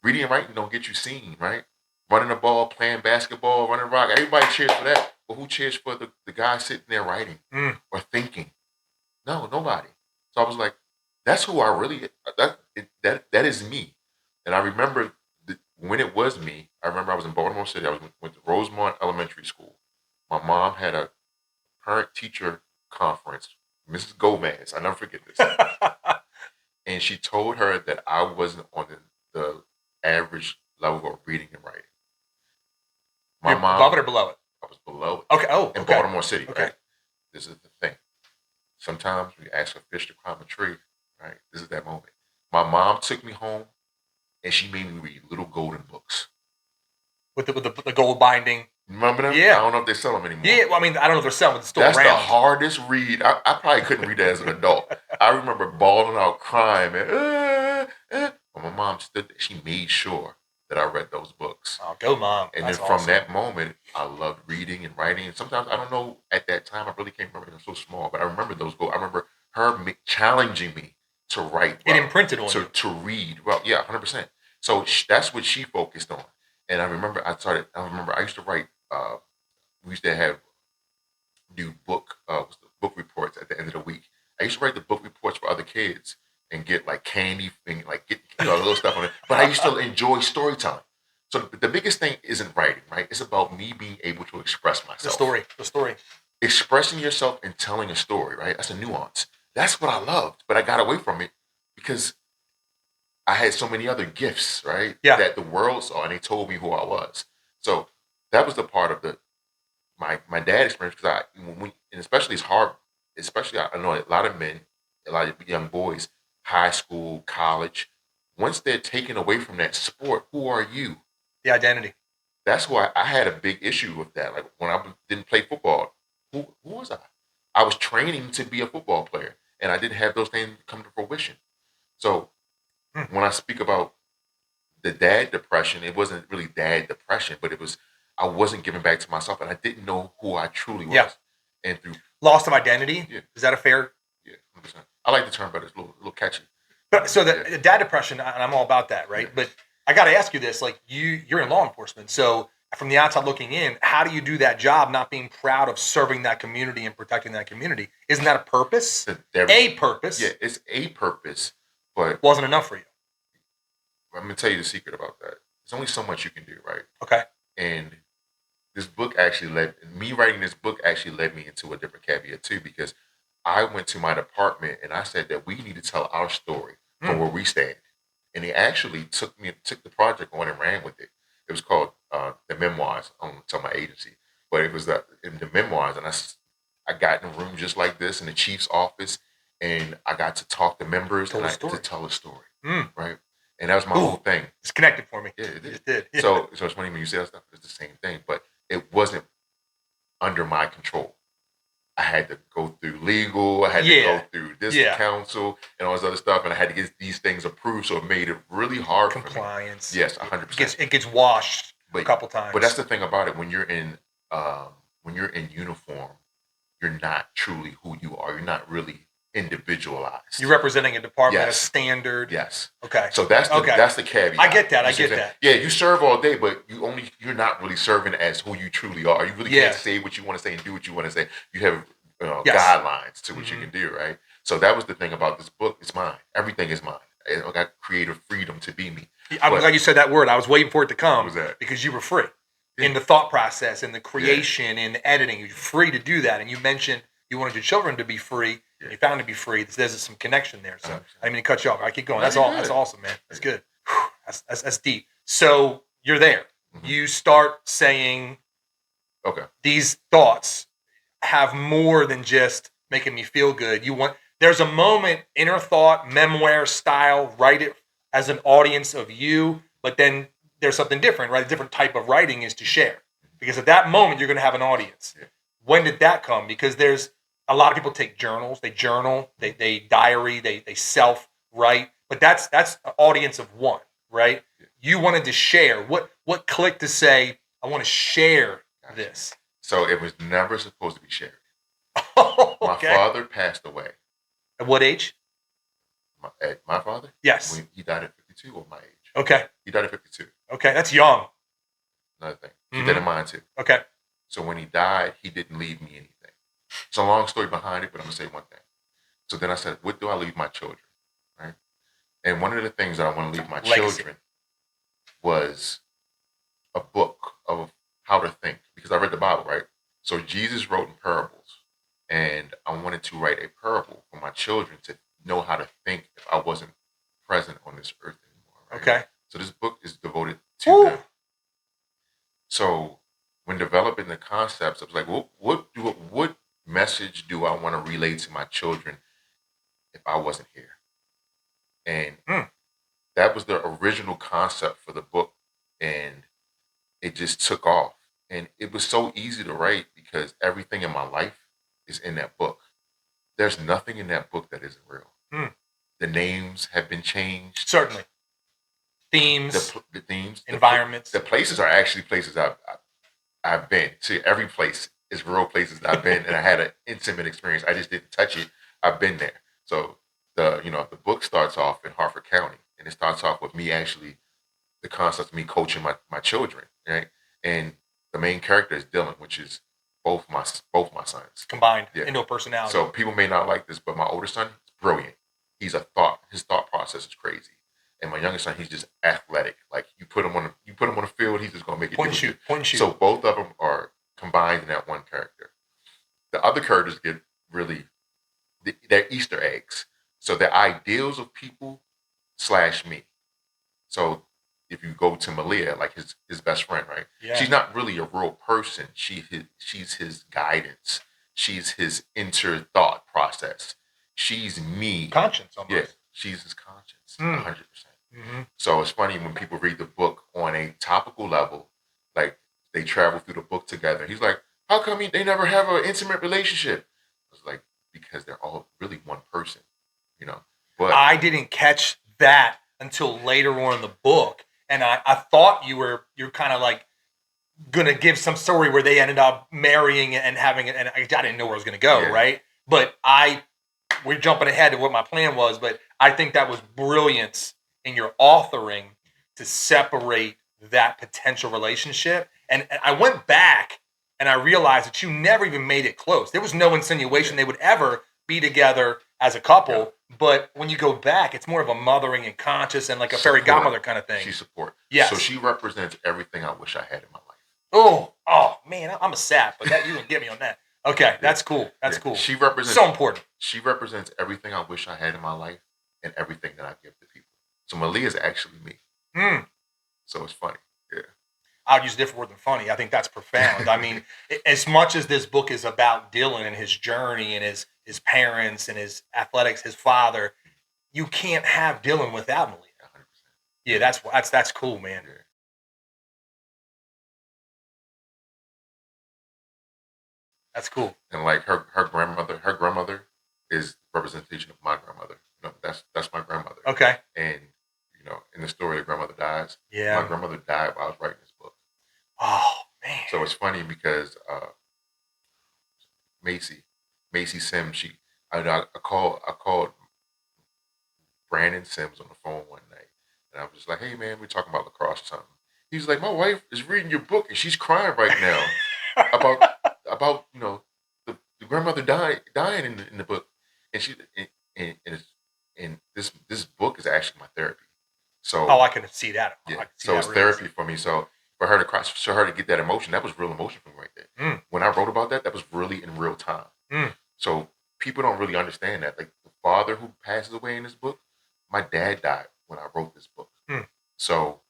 Reading and writing don't get you seen, right? Running the ball, playing basketball, running rock. Everybody cheers for that. But who cheers for the guy sitting there writing or thinking? No, nobody. So I was like, that's who I really, that is me. And I remember when it was me, I remember I was in Baltimore City. I went to Rosemont Elementary School. My mom had a parent-teacher conference, Mrs. Gomez. I never forget this. And she told her that I wasn't on the average level of reading and writing. My You're mom, above it or below it? I was below it. Okay. Oh, in okay. Baltimore City, Okay. right? This is the thing. Sometimes we ask a fish to climb a tree, right? This is that moment. My mom took me home and she made me read little golden books. With the gold binding. Remember them? Yeah. I don't know if they sell them anymore. Yeah, well, I mean, I don't know if they're selling, but it's still That's around. the hardest read. I probably couldn't read that as an adult. I remember bawling out, crying, man. But my mom stood there. She made sure that I read those books. Oh, go mom. And That's then from awesome. that moment, I loved reading and writing. And sometimes, I don't know, at that time, I really can't remember. I'm so small. But I remember those goals. I remember her challenging me to write well. It imprinted on you. To read well. Yeah, 100%. So that's what she focused on. And I remember I used to write, we used to do book reports at the end of the week. I used to write the book reports for other kids and get like candy and like get little stuff on it. But I used to enjoy storytelling. So the biggest thing isn't writing, right? It's about me being able to express myself. The story. Expressing yourself and telling a story, right? That's a nuance. That's what I loved, but I got away from it because I had so many other gifts, right? Yeah. That the world saw, and they told me who I was. So that was the part of my dad experience, because and especially it's hard, especially I know a lot of men, a lot of young boys, high school, college, once they're taken away from that sport, who are you? The identity. That's why I had a big issue with that. Like when I didn't play football, who was I? I was training to be a football player, and I didn't have those things come to fruition. So when I speak about the dad depression, it wasn't really dad depression, but it was, I wasn't giving back to myself, and I didn't know who I truly was. Yeah. And through loss of identity. Yeah. Is that a fair? Yeah, 100%. I like the term, but it's a little catchy. But so the dad depression, and I'm all about that, right? Yeah. But I got to ask you this: like you're in law enforcement, so from the outside looking in, how do you do that job, not being proud of serving that community and protecting that community? Isn't that a purpose? A purpose. Yeah, it's a purpose, but wasn't enough for you. I'm gonna tell you the secret about that. There's only so much you can do, right? Okay. And this book actually writing this book actually led me into a different caveat too, because I went to my department and I said that we need to tell our story from where we stand. And they actually took the project on and ran with it. It was called The Memoirs. I don't tell my agency, but it was the Memoirs. And I got in a room just like this in the chief's office, and I got to talk to members to tell a story, right? And that was my whole thing. It's connected for me. Yeah, it did. It did. Yeah. So it's funny when you say that stuff. It's the same thing, but it wasn't under my control. I had to go through legal, I had to go through this council and all this other stuff, and I had to get these things approved, so it made it really hard for me. Compliance. Yes, 100%. It gets washed a couple times. But that's the thing about it. When you're in uniform, you're not truly who you are. You're not really individualized. You're representing a department, a standard. Yes. Okay. So that's the caveat. I get that. Yeah, you serve all day, but you're not really serving as who you truly are. You really can't say what you want to say and do what you want to say. You have guidelines to what you can do, right? So that was the thing about this book. It's mine. Everything is mine. I got creative freedom to be me. I'm glad you said that word. I was waiting for it to come. What was that? Because you were free in the thought process, in the creation, in the editing. You're free to do that. And you mentioned you wanted your children to be free. You found to be free. There's some connection there. So I didn't mean to cut you off. I keep going. That's all. That's awesome, man. That's good. That's deep. So you're there. Mm-hmm. You start saying, okay, these thoughts have more than just making me feel good. There's a moment, inner thought, memoir style, write it as an audience of you, but then there's something different, right? A different type of writing is to share. Because at that moment, you're going to have an audience. Yeah. When did that come? Because there's a lot of people take journals, they journal, they diary, they self-write, but that's an audience of one, right? Yeah. You wanted to share. What clicked to say, I want to share this? So it was never supposed to be shared. Okay. My father passed away. At what age? My father? Yes. He died at 52 or my age. Okay. He died at 52. Okay, that's young. Another thing. He did in mine too. Okay. So when he died, he didn't leave me anything. It's a long story behind it, but I'm going to say one thing. So then I said, what do I leave my children? Right? And one of the things that I want to leave my children was a book of how to think. Because I read the Bible, right? So Jesus wrote in parables. And I wanted to write a parable for my children to know how to think if I wasn't present on this earth anymore. Right? Okay. So this book is devoted to them. So when developing the concepts, I was like, what message do I want to relay to my children if I wasn't here? And that was the original concept for the book. And it just took off. And it was so easy to write because everything in my life is in that book. There's nothing in that book that isn't real. The names have been changed. Certainly. Themes. The themes. Environments. The places are actually places I've been to. Every place is real places that I've been, and I had an intimate experience. I just didn't touch it. I've been there. So the book starts off in Harford County, and it starts off with me the concept of me coaching my children, right? And the main character is Dillon, which is both my sons combined into a personality. So people may not like this, but my older son is brilliant. His thought process is crazy. And my youngest son, he's just athletic. Like you put him on the field, he's just gonna make it. Point and shoot. So both of them are combined in that one character. The other characters get really they're Easter eggs. So they're ideals of people / me. So if you go to Malia, like his best friend, right? Yeah. She's not really a real person. She's his guidance. She's his inner thought process. She's me. Conscience almost. Yeah, she's his conscience, 100%. Mm-hmm. So it's funny when people read the book on a topical level, like they travel through the book together. He's like, how come they never have an intimate relationship? It's like, because they're all really one person, But I didn't catch that until later on in the book. And I thought you're kind of like going to give some story where they ended up marrying and having it. And I didn't know where I was going to go, right? But we're jumping ahead to what my plan was. But I think that was brilliance in your authoring to separate that potential relationship. And I went back and I realized that you never even made it close. There was no insinuation they would ever be together as a couple. Yeah. But when you go back, it's more of a mothering and conscious and like a fairy godmother kind of thing. She support. Yes. So she represents everything I wish I had in my Oh life. man, I'm a sap, but you can get me on that. Okay, that's cool. That's cool. She represents so important. She represents everything I wish I had in my life and everything that I give to people. So Malia is actually me. So it's funny. Yeah. I'll use a different word than funny. I think that's profound. I mean, as much as this book is about Dillon and his journey and his parents and his athletics, his father, you can't have Dillon without Malia. 100%. Yeah, that's cool, man. Yeah. That's cool. And like her grandma grandmother died while I was writing this book. Oh man. So it's funny because Macy Sims, I called Brandon Sims on the phone one night, and I was just like, "Hey man, we're talking about lacrosse or something." He's like, "My wife is reading your book and she's crying right now about the grandmother dying in the book, and this book is actually my therapy." So Oh, I can see that. I yeah, can see so that it's really therapy for me. So for her to cry, for her to get that emotion, that was real emotion for me right there. Mm. When I wrote about that, that was really in real time. Mm. So people don't really understand that. Like the father who passes away in this book, my dad died when I wrote this book. Mm. So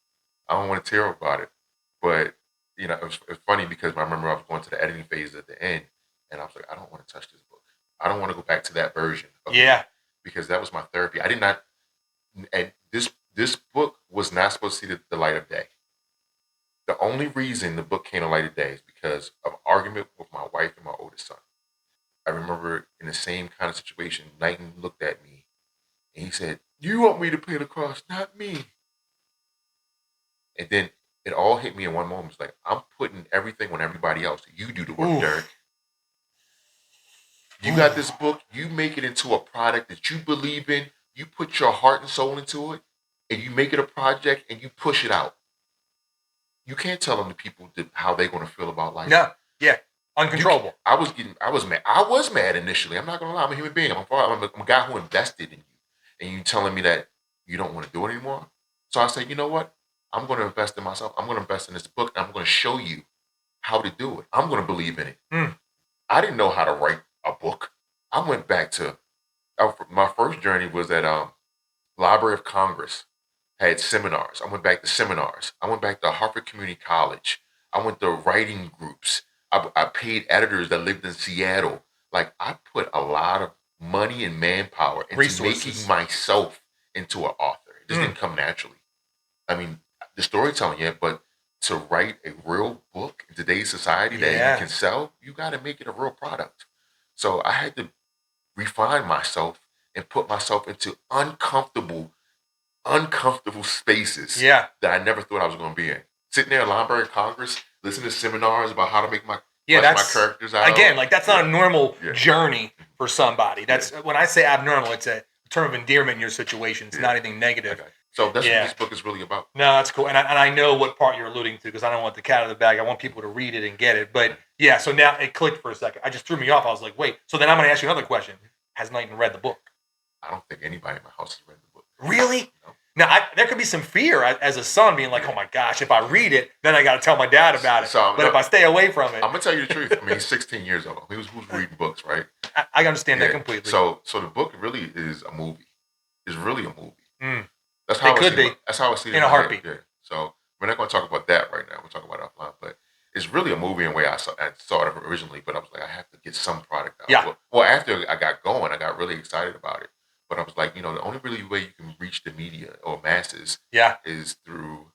I don't want to tear up about it, but it was funny because I remember I was going to the editing phase at the end, and I was like, I don't want to touch this book. I don't want to go back to that version of it because that was my therapy. I did not, and this book was not supposed to see the light of day. The only reason the book came to light of day is because of an argument with my wife and my oldest son. I remember in the same kind of situation, Knighton looked at me and he said, "You want me to play lacrosse, not me." And then it all hit me in one moment. It's like, I'm putting everything on everybody else. You do the work, Derrick. You got this book. You make it into a product that you believe in. You put your heart and soul into it, and you make it a project, and you push it out. You can't tell them the people how they're going to feel about life. No, yeah, uncontrollable. I was mad. I was mad initially. I'm not going to lie. I'm a human being. I'm a guy who invested in you, and you telling me that you don't want to do it anymore. So I said, you know what? I'm going to invest in myself. I'm going to invest in this book. And I'm going to show you how to do it. I'm going to believe in it. I didn't know how to write a book. I went back to my first journey was at Library of Congress. Had seminars. I went back to seminars. I went back to Harford Community College. I went to writing groups. I paid editors that lived in Seattle. Like I put a lot of money and manpower into making myself into an author. It just didn't come naturally. I mean, the storytelling, yeah, but to write a real book in today's society that you can sell, you got to make it a real product. So I had to refine myself and put myself into uncomfortable spaces that I never thought I was going to be in. Sitting there at Library of Congress, listening to seminars about how to make my characters out. Again, like that's not a normal journey for somebody. That's when I say abnormal, it's a term of endearment in your situation. It's not anything negative. Okay. So that's what this book is really about. No, that's cool. And I know what part you're alluding to because I don't want the cat out of the bag. I want people to read it and get it. But yeah, so now it clicked for a second. I just threw me off. I was like, wait. So then I'm going to ask you another question. Has Knighton read the book? I don't think anybody in my house has read the book. Really? No. Now, there could be some fear as a son being like, oh my gosh, if I read it, then I got to tell my dad about it. But if I stay away from it. I'm going to tell you the truth. I mean, he's 16 years old. He was reading books, right? I understand that completely. So the book really is a movie. It's really a movie. That's how it could be. That's how I see it in a heartbeat. Yeah. So we're not going to talk about that right now. We'll talk about it offline. But it's really a movie in the way I saw it originally. But I was like, I have to get some product out. Yeah. Well, after I got going, I got really excited about it. But I was like, the only really way you can reach the media or masses is through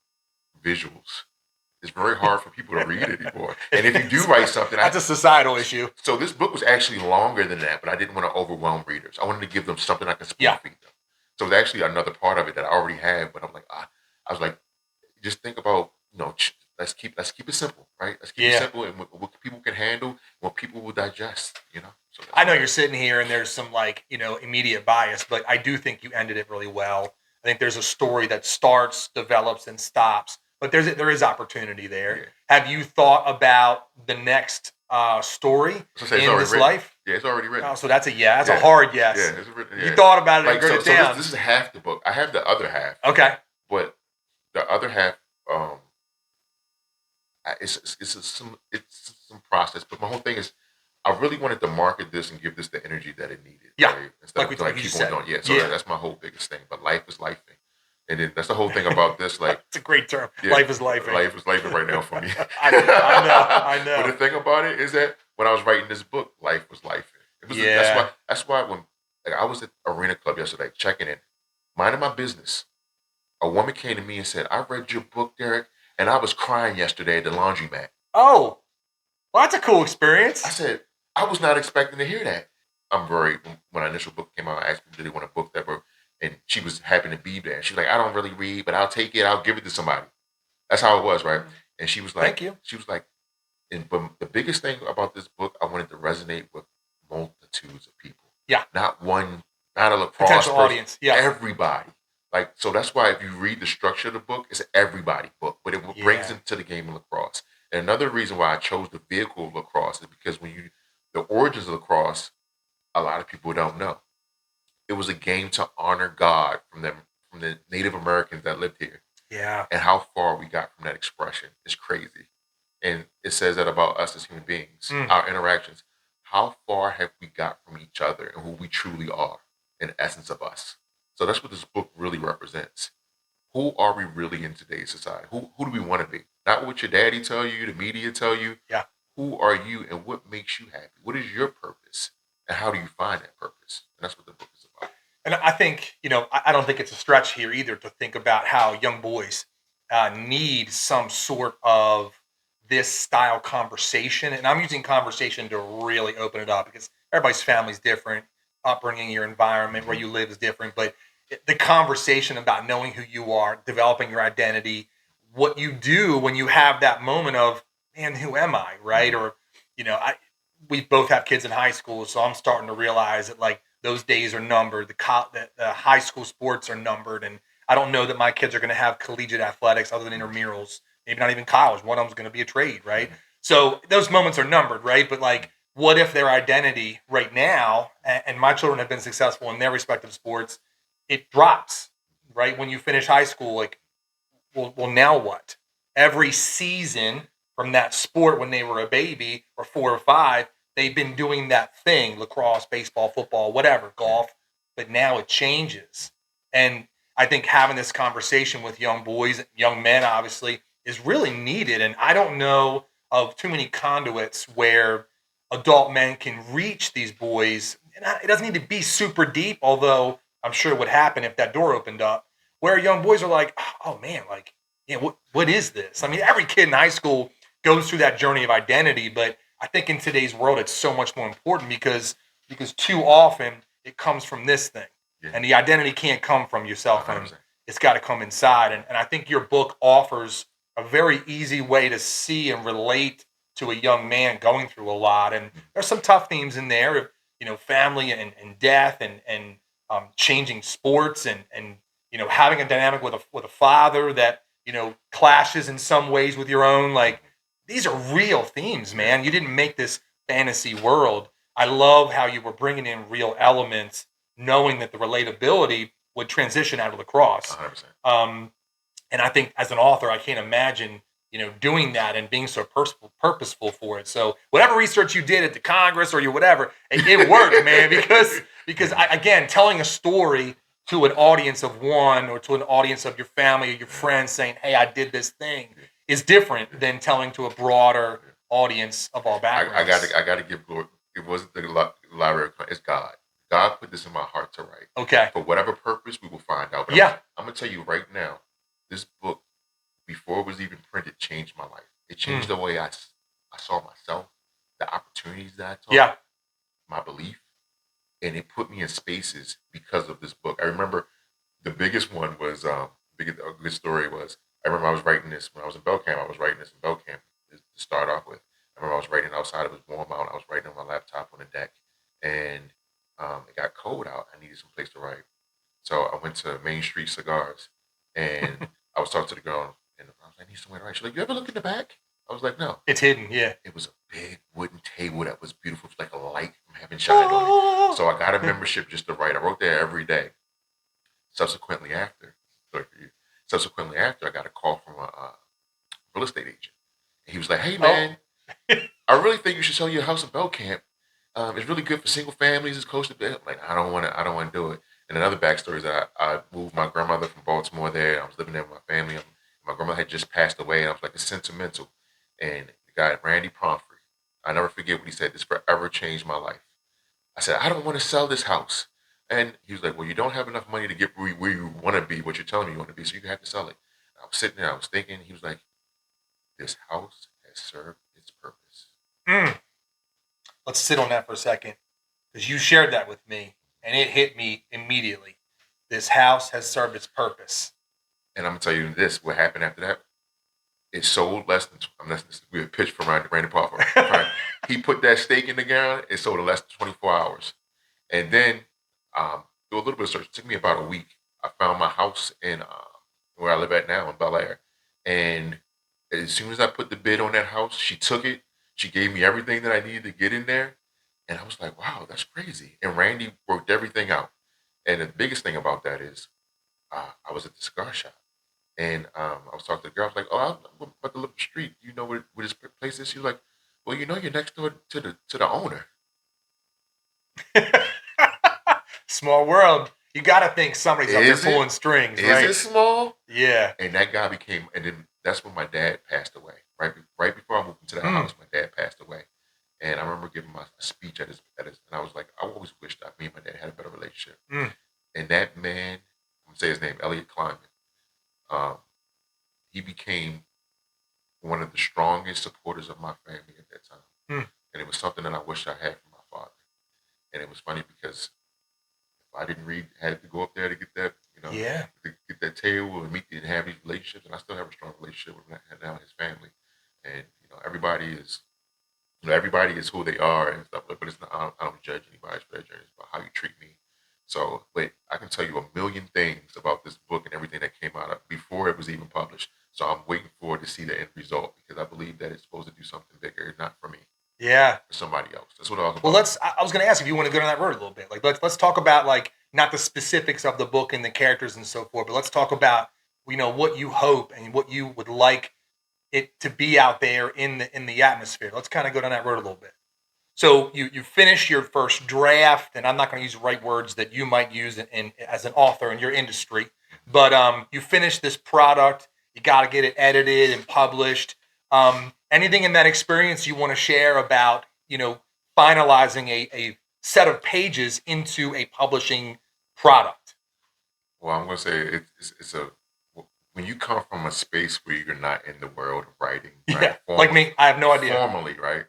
visuals. It's very hard for people to read anymore. And if you do write something... That's a societal issue. So this book was actually longer than that, but I didn't want to overwhelm readers. I wanted to give them something I could spoon feed them. So it's actually another part of it that I already had, but I'm like, I was like, just think about, let's keep it simple, right? Let's keep it simple and what people can handle, what people will digest, So I know you're sitting here and there's some immediate bias, but I do think you ended it really well. I think there's a story that starts, develops, and stops, but there is opportunity there. Yeah. Have you thought about the next story in this life? Yeah, it's already written. Oh, so that's a yes. That's a hard yes. Yeah, it's written. Yeah. You thought about it and wrote it down. This is half the book. I have the other half. Okay. But the other half, it's some process. But my whole thing is, I really wanted to market this and give this the energy that it needed. Yeah. Right? Instead of keep on doing. Yeah. So that's my whole biggest thing. But life is life. And then that's the whole thing about this. Like, it's a great term. Yeah, life is life. Life is life right now for me. I know. But the thing about it is that when I was writing this book, life was life. That's why when I was at Arena Club yesterday checking in, minding my business, a woman came to me and said, "I read your book, Derrick, and I was crying yesterday at the laundromat." Oh, well, that's a cool experience. I said, I was not expecting to hear that. When my initial book came out, I asked people, did they want a book that were, and she was happy to be there. She was like, I don't really read, but I'll take it. I'll give it to somebody. That's how it was, right? And she was like, Thank you. she was like, and but the biggest thing about this book, I wanted to resonate with multitudes of people. Yeah. Not one, not a lacrosse Potential person, audience. Yeah. everybody. Like, so that's why if you read the structure of the book, it's an everybody book, but it brings Yeah. them to the game of lacrosse. And another reason why I chose the vehicle of lacrosse is because the origins of lacrosse, a lot of people don't know. It was a game to honor God from the Native Americans that lived here. Yeah. And how far we got from that expression is crazy. And it says that about us as human beings, our interactions. How far have we got from each other and who we truly are in the essence of us? So that's what this book really represents. Who are we really in today's society? Who do we want to be? Not what your daddy tell you, the media tell you. Yeah. Who are you and what makes you happy? What is your purpose? And how do you find that purpose? And that's what the book is about. And I think, I don't think it's a stretch here either to think about how young boys need some sort of this style conversation. And I'm using conversation to really open it up because everybody's family is different, upbringing, your environment, where you live is different. But the conversation about knowing who you are, developing your identity, what you do when you have that moment of, man, who am I, right? Or, we both have kids in high school, so I'm starting to realize that like those days are numbered. The high school sports are numbered, and I don't know that my kids are going to have collegiate athletics other than intramurals. Maybe not even college. One of them's going to be a trade, right? So those moments are numbered, right? But like, what if their identity right now, and my children have been successful in their respective sports, it drops, right? When you finish high school, like, well, now what? Every season from that sport when they were a baby or 4 or 5, they've been doing that thing, lacrosse, baseball, football, whatever, golf, but now it changes. And I think having this conversation with young boys, young men, obviously, is really needed. And I don't know of too many conduits where adult men can reach these boys. And it doesn't need to be super deep, although I'm sure it would happen if that door opened up, where young boys are like, oh man, like, what is this? I mean, every kid in high school goes through that journey of identity, but I think in today's world, it's so much more important because too often it comes from this thing, and the identity can't come from your cell phone. 100%. It's got to come inside, and I think your book offers a very easy way to see and relate to a young man going through a lot. And there's some tough themes in there, of family and death and changing sports and having a dynamic with a father that clashes in some ways with your own. Like, these are real themes, man. You didn't make this fantasy world. I love how you were bringing in real elements, knowing that the relatability would transition out of lacrosse. 100%. And I think as an author, I can't imagine, doing that and being so purposeful for it. So whatever research you did at the Congress or you whatever, it worked, man, because again, telling a story to an audience of one or to an audience of your family or your friends saying, hey, I did this thing, is different than telling to a broader audience of all backgrounds. I got to give glory. It wasn't the library. It's God. God put this in my heart to write. Okay. For whatever purpose, we will find out. But Yeah. I'm going to tell you right now, this book, before it was even printed, changed my life. It changed the way I saw myself, the opportunities that I took, my belief, and it put me in spaces because of this book. I remember the biggest one was, a good story was, I remember I was writing this when I was in Bell Camp. I was writing this in Bell Camp to start off with. I remember I was writing outside. It was warm out. I was writing on my laptop on the deck, and it got cold out. I needed some place to write. So I went to Main Street Cigars, and I was talking to the girl, and I was like, I need somewhere to write. She's like, you ever look in the back? I was like, no. It's hidden, yeah. It was a big wooden table that was beautiful. It was like a light from heaven shining on it. So I got a membership just to write. I wrote there every day. Subsequently after, I got a call from a real estate agent. And he was like, hey, man, I really think you should sell your house in Bell Camp. It's really good for single families. It's close to bed. I'm like, I don't want to do it. And another backstory is that I moved my grandmother from Baltimore there. I was living there with my family. My grandmother had just passed away, and I was like, it's sentimental. And the guy, Randy Pomfrey, I never forget what he said. This forever changed my life. I said, I don't want to sell this house. And he was like, well, you don't have enough money to get where you want to be, what you're telling me you want to be, so you have to sell it. I was sitting there, I was thinking, he was like, this house has served its purpose. Let's sit on that for a second, because you shared that with me, and it hit me immediately. This house has served its purpose. And I'm going to tell you this, what happened after that? It sold less than. We had pitched for Randy Paul. He put that stake in the ground. It sold in less than 24 hours. And then, do a little bit of search. It took me about a week. I found my house in where I live at now in Bel Air. And as soon as I put the bid on that house, she took it. She gave me everything that I needed to get in there. And I was like, wow, that's crazy. And Randy worked everything out. And the biggest thing about that is I was at the cigar shop. And I was talking to the girl. I was like, oh, I'm about to look up the street. You know where this place is? She was like, well, you know, you're next door to the owner. Small world. You got to think somebody's out there pulling strings, right? Is it small? Yeah. And that guy became, and then that's when my dad passed away. Right before I moved into that house, my dad passed away. And I remember giving my speech at his, and I was like, I always wished that me and my dad had a better relationship. And that man, I'm going to say his name, Elliot Kleinman, he became one of the strongest supporters of my family at that time. And it was something that I wish I had from my father. And it was funny because if I didn't read, had to go up there to get that, you know, to get that table and meet and have these relationships. And I still have a strong relationship with him now and his family. And, you know, everybody is who they are and stuff. But it's not, I don't judge anybody for their journey. It's about how you treat me. So, but I can tell you a million things about this book and everything that came out of before it was even published. So I'm waiting forward to see the end result because I believe that it's supposed to do something bigger, not for me. Yeah. For somebody else. That's what I was about. Well, I was going to ask if you want to go down that road a little bit. Like, let's talk about, like, not the specifics of the book and the characters and so forth, but let's talk about, you know, what you hope and what you would like it to be out there in the atmosphere. Let's kind of go down that road a little bit. So you finish your first draft, and I'm not going to use the right words that you might use as an author in your industry, but you finish this product. You got to get it edited and published. Anything in that experience you want to share about, you know, finalizing a set of pages into a publishing product? Well, I'm going to say it's when you come from a space where you're not in the world of writing, right? Like me, I have no idea. Formally, right?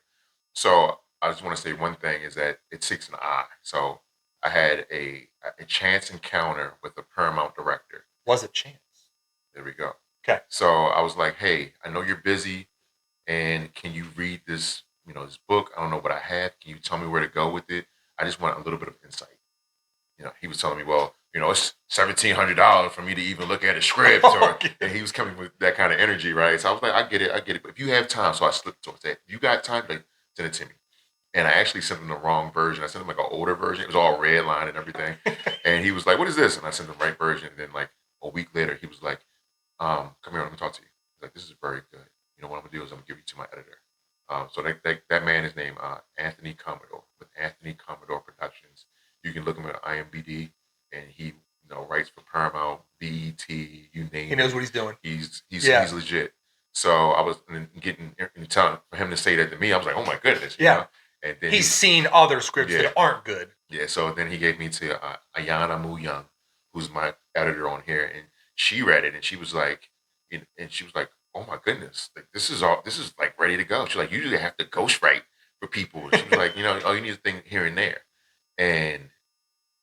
So I just want to say one thing is that it takes an eye. So I had a chance encounter with a Paramount director. Was it chance? There we go. Okay. So I was like, hey, I know you're busy, and can you read this, you know, this book? I don't know what I have. Can you tell me where to go with it? I just want a little bit of insight. You know, he was telling me, well, you know, it's $1,700 for me to even look at a script, and he was coming with that kind of energy, right? So I was like, I get it. But if you have time, so I slipped to him and said, you got time? Like, send it to me. And I actually sent him the wrong version. I sent him like an older version. It was all red line and everything. And he was like, what is this? And I sent him the right version. And then like a week later, he was like, come here, let me talk to you. He's like, this is very good. You know what I'm gonna do is I'm gonna give you to my editor. So that man is named Anthony Commodore with Anthony Commodore Productions. You can look him at IMDb, and he, you know, writes for Paramount, BET, you name it. He knows what he's doing. He's legit. So I was getting telling for him to say that to me. I was like, oh my goodness, you know? And then he's seen other scripts that aren't good. Yeah. So then he gave me to Ayana Mu Young, who's my editor on here, and she read it and she was like, oh my goodness, like this is like ready to go. She's like, you usually have to ghostwrite for people. She was like, you know, you need a thing here and there. And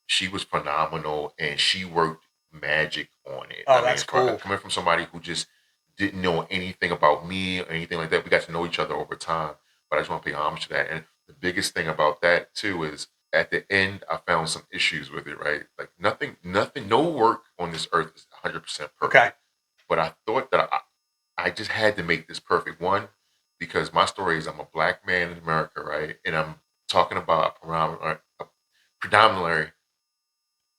she was phenomenal and she worked magic on it. Oh, that's cool. Coming from somebody who just didn't know anything about me or anything like that. We got to know each other over time, but I just want to pay homage to that. And the biggest thing about that too is at the end, I found some issues with it, right? Like nothing, no work on this earth is 100% perfect. Okay. But I thought that I just had to make this perfect. One, because my story is I'm a black man in America, right? And I'm talking about a predominantly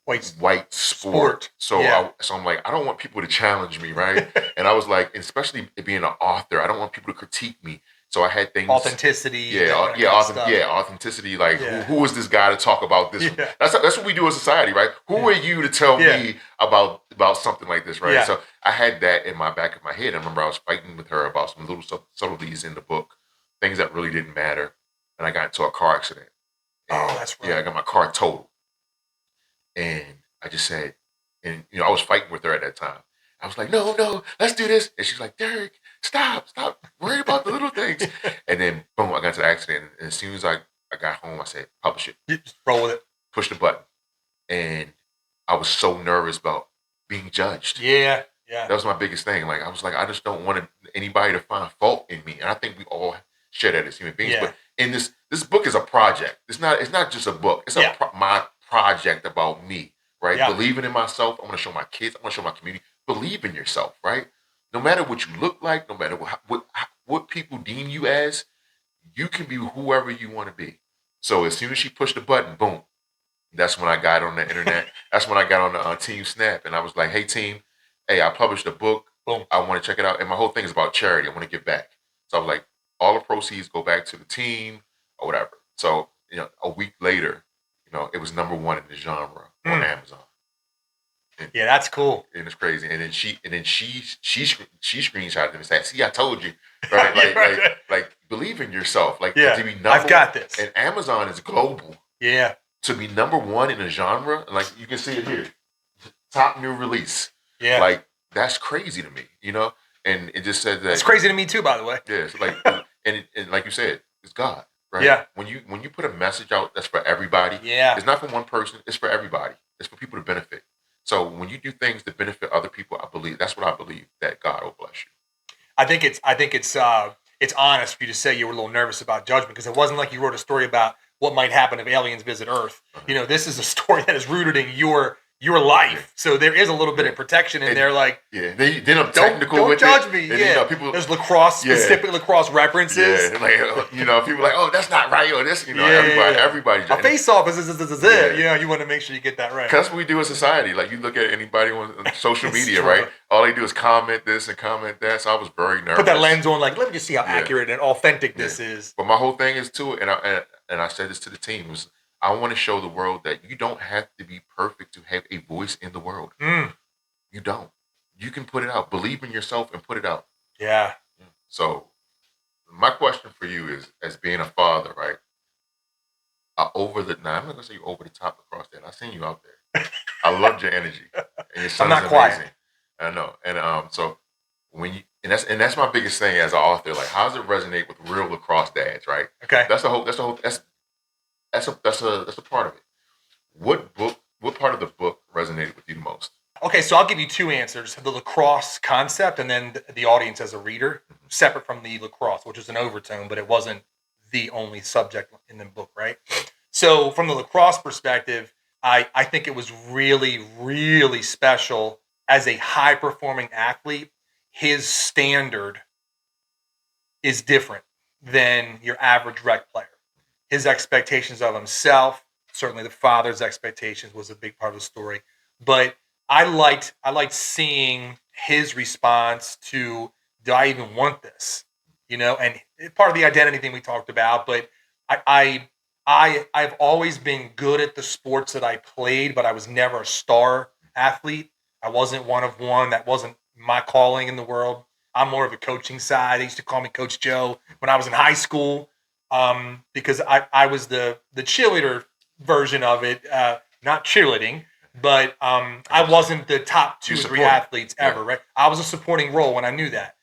white sport. So I'm like, I don't want people to challenge me, right? And I was like, especially being an author, I don't want people to critique me. So I had things authenticity. Authenticity. Like, who is this guy to talk about this? Yeah. That's what we do in society, right? Who are you to tell me about something like this, right? Yeah. So I had that in my back of my head. I remember I was fighting with her about some little subtleties in the book, things that really didn't matter, and I got into a car accident. And, that's right. Yeah, I got my car totaled, and I just said, and you know, I was fighting with her at that time. I was like, no, let's do this. And she's like, Derrick, stop, worry about the little things. And then, boom, I got into the accident. And as soon as I got home, I said, publish it. Just roll with it. Push the button. And I was so nervous about being judged. Yeah. Yeah. That was my biggest thing. Like I was like, I just don't want anybody to find fault in me, and I think we all share that as human beings. Yeah. But in this book is a project. It's not just a book. It's my project about me, right? Yeah. Believing in myself. I want to show my kids. I want to show my community. Believe in yourself, right? No matter what you look like, no matter what people deem you as, you can be whoever you want to be. So as soon as she pushed the button, boom. That's when I got on the internet. That's when I got on the Team Snap, and I was like, "Hey, team, hey, I published a book. Boom. I want to check it out." And my whole thing is about charity. I want to give back. So I was like, all the proceeds go back to the team or whatever. So a week later, it was #1 in the genre on Amazon. And, yeah, that's cool. And it's crazy. And then she screenshotted it and said, "See, I told you, right? Like believe in yourself. Like to be I've got this. And Amazon is global. Yeah. To be #1 in a genre, like you can see it here, top new release. Yeah. Like that's crazy to me, And it just said that it's crazy to me too, by the way. Yeah. It's like and like you said, it's God, right? Yeah. When you put a message out that's for everybody, it's not for one person, it's for everybody. It's for people to benefit. So when you do things to benefit other people, that's what I believe, that God will bless you. I think it's honest for you to say you were a little nervous about judgment, because it wasn't like you wrote a story about what might happen if aliens visit Earth. This is a story that is rooted in your life. So there is a little bit of protection in there. Like, then I'm technical don't with judge it. me. And, people, there's Lacrosse, specific Lacrosse references. Yeah, like people are like, oh, that's not right, or this. Everybody. A face-off is it. You want to make sure you get that right. Because that's what we do in society. Like you look at anybody on social media, right? All they do is comment this and comment that. So I was very nervous. Put that lens on, like, let me just see how accurate and authentic this is. But my whole thing is too, and I said this to the team, was I want to show the world that you don't have to be perfect to have a voice in the world. You don't. You can put it out. Believe in yourself and put it out. Yeah. So my question for you is, as being a father, right? I'm not gonna say you over the top across that. I seen you out there. I loved your energy. And your son is amazing. Quiet. I know. And so when you that's my biggest thing as an author. Like, how does it resonate with real lacrosse dads, right? Okay. That's a part of it. What part of the book resonated with you the most? Okay, so I'll give you two answers: the lacrosse concept, and then the audience as a reader, separate from the lacrosse, which is an overtone, but it wasn't the only subject in the book, right? So from the lacrosse perspective, I think it was really, really special. As a high-performing athlete, his standard is different than your average rec player. His expectations of himself, certainly the father's expectations, was a big part of the story. But I liked seeing his response to, do I even want this? And part of the identity thing we talked about. But I've always been good at the sports that I played, but I was never a star athlete. I wasn't one of one. That wasn't my calling in the world. I'm more of a coaching side. They used to call me Coach Joe when I was in high school, because I was the cheerleader version of it, not cheerleading, but I wasn't the top 2 or 3 athletes ever, right? I was a supporting role when I knew that.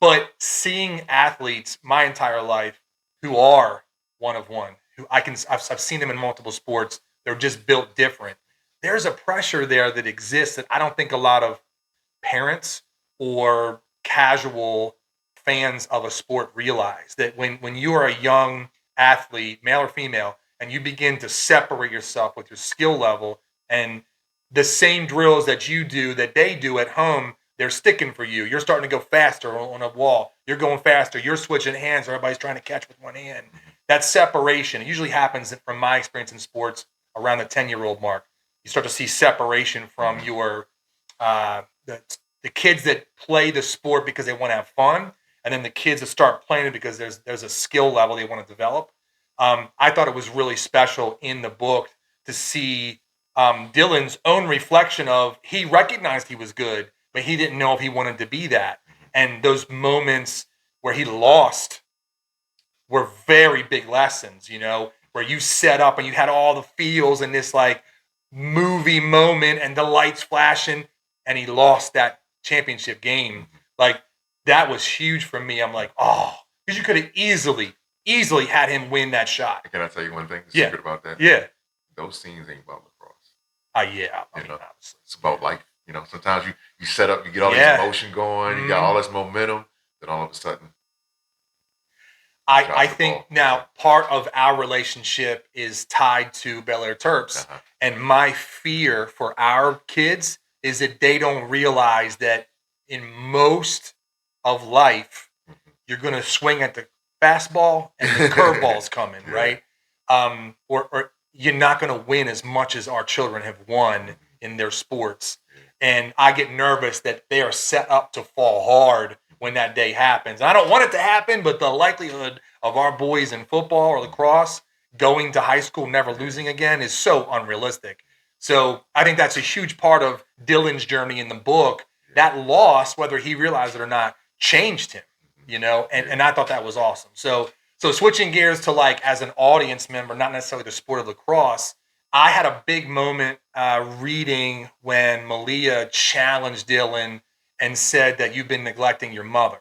But seeing athletes my entire life who are one of one, I've seen them in multiple sports. They're just built different. There's a pressure there that exists that I don't think a lot of parents or casual fans of a sport realize, that when you are a young athlete, male or female, and you begin to separate yourself with your skill level, and the same drills that you do, that they do at home, they're sticking for you. You're starting to go faster on a wall. You're going faster. You're switching hands. Everybody's trying to catch with one hand. That separation, it usually happens, from my experience in sports, around the 10-year-old mark. You start to see separation from your the kids that play the sport because they want to have fun, and then the kids that start playing it because there's a skill level they want to develop. I thought it was really special in the book to see Dillon's own reflection of, he recognized he was good, but he didn't know if he wanted to be that. And those moments where he lost were very big lessons, where you set up and you had all the feels in this like movie moment and the lights flashing, and he lost that championship game. Like, that was huge for me. I'm like, oh, because you could have easily had him win that shot. Can I tell you one thing? Secret about that? Yeah. Those scenes ain't about lacrosse. Yeah. Obviously. It's about life. You know, sometimes you set up, you get all this emotion going, you got all this momentum, then all of a sudden, I think now part of our relationship is tied to Bel Air Terps. And my fear for our kids is that they don't realize that in most of life, you're going to swing at the fastball and the curveball's coming, right? Or you're not going to win as much as our children have won in their sports. And I get nervous that they are set up to fall hard when that day happens. I don't want it to happen, but the likelihood of our boys in football or lacrosse going to high school never losing again is so unrealistic. So I think that's a huge part of Dillon's journey in the book. That loss, whether he realized it or not, changed him, you know, and I thought that was awesome. So switching gears to, like, as an audience member, not necessarily the sport of lacrosse, I had a big moment reading when Malia challenged Dillon and said that you've been neglecting your mother.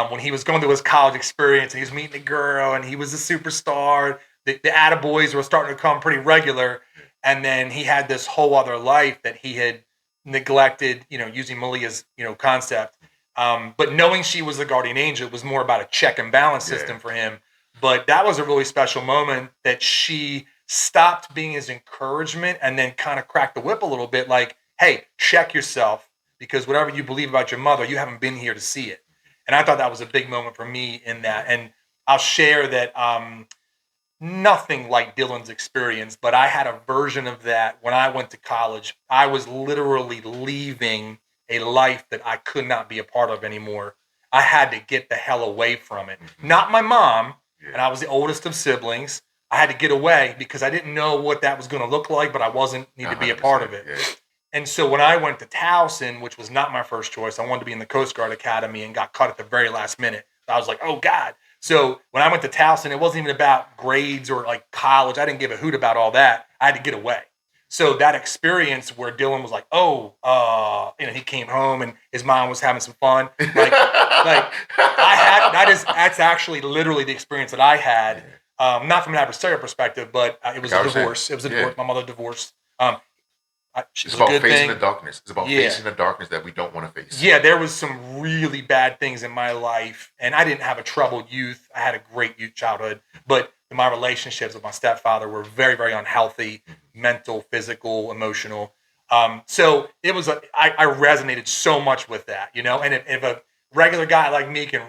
When he was going through his college experience and he was meeting a girl and he was a superstar, the attaboys were starting to come pretty regular. And then he had this whole other life that he had neglected, you know, using Malia's, you know, concept. But knowing she was the guardian angel, it was more about a check and balance system for him. But that was a really special moment that she stopped being his encouragement and then kind of cracked the whip a little bit, like, hey, check yourself, because whatever you believe about your mother, you haven't been here to see it. And I thought that was a big moment for me in that. And I'll share that nothing like Dillon's experience, but I had a version of that when I went to college. I was literally leaving a life that I could not be a part of anymore. I had to get the hell away from it. Not my mom, and I was the oldest of siblings. I had to get away because I didn't know what that was going to look like, but I wasn't need to be a part of it. And so when I went to Towson, which was not my first choice, I wanted to be in the Coast Guard Academy and got cut at the very last minute. I was like, oh, God. So when I went to Towson, it wasn't even about grades or like college. I didn't give a hoot about all that. I had to get away. So that experience where Dillon was like, you know, he came home and his mom was having some fun. That's actually literally the experience that I had. Not from an adversarial perspective, but it was a divorce. It was a divorce. My mother divorced. It's about facing the darkness. It's about facing the darkness that we don't want to face. Yeah, there was some really bad things in my life, and I didn't have a troubled youth. I had a great youth childhood, but my relationships with my stepfather were very, very unhealthy, mental, physical, emotional. So it was I resonated so much with that, you know. And if a regular guy like me can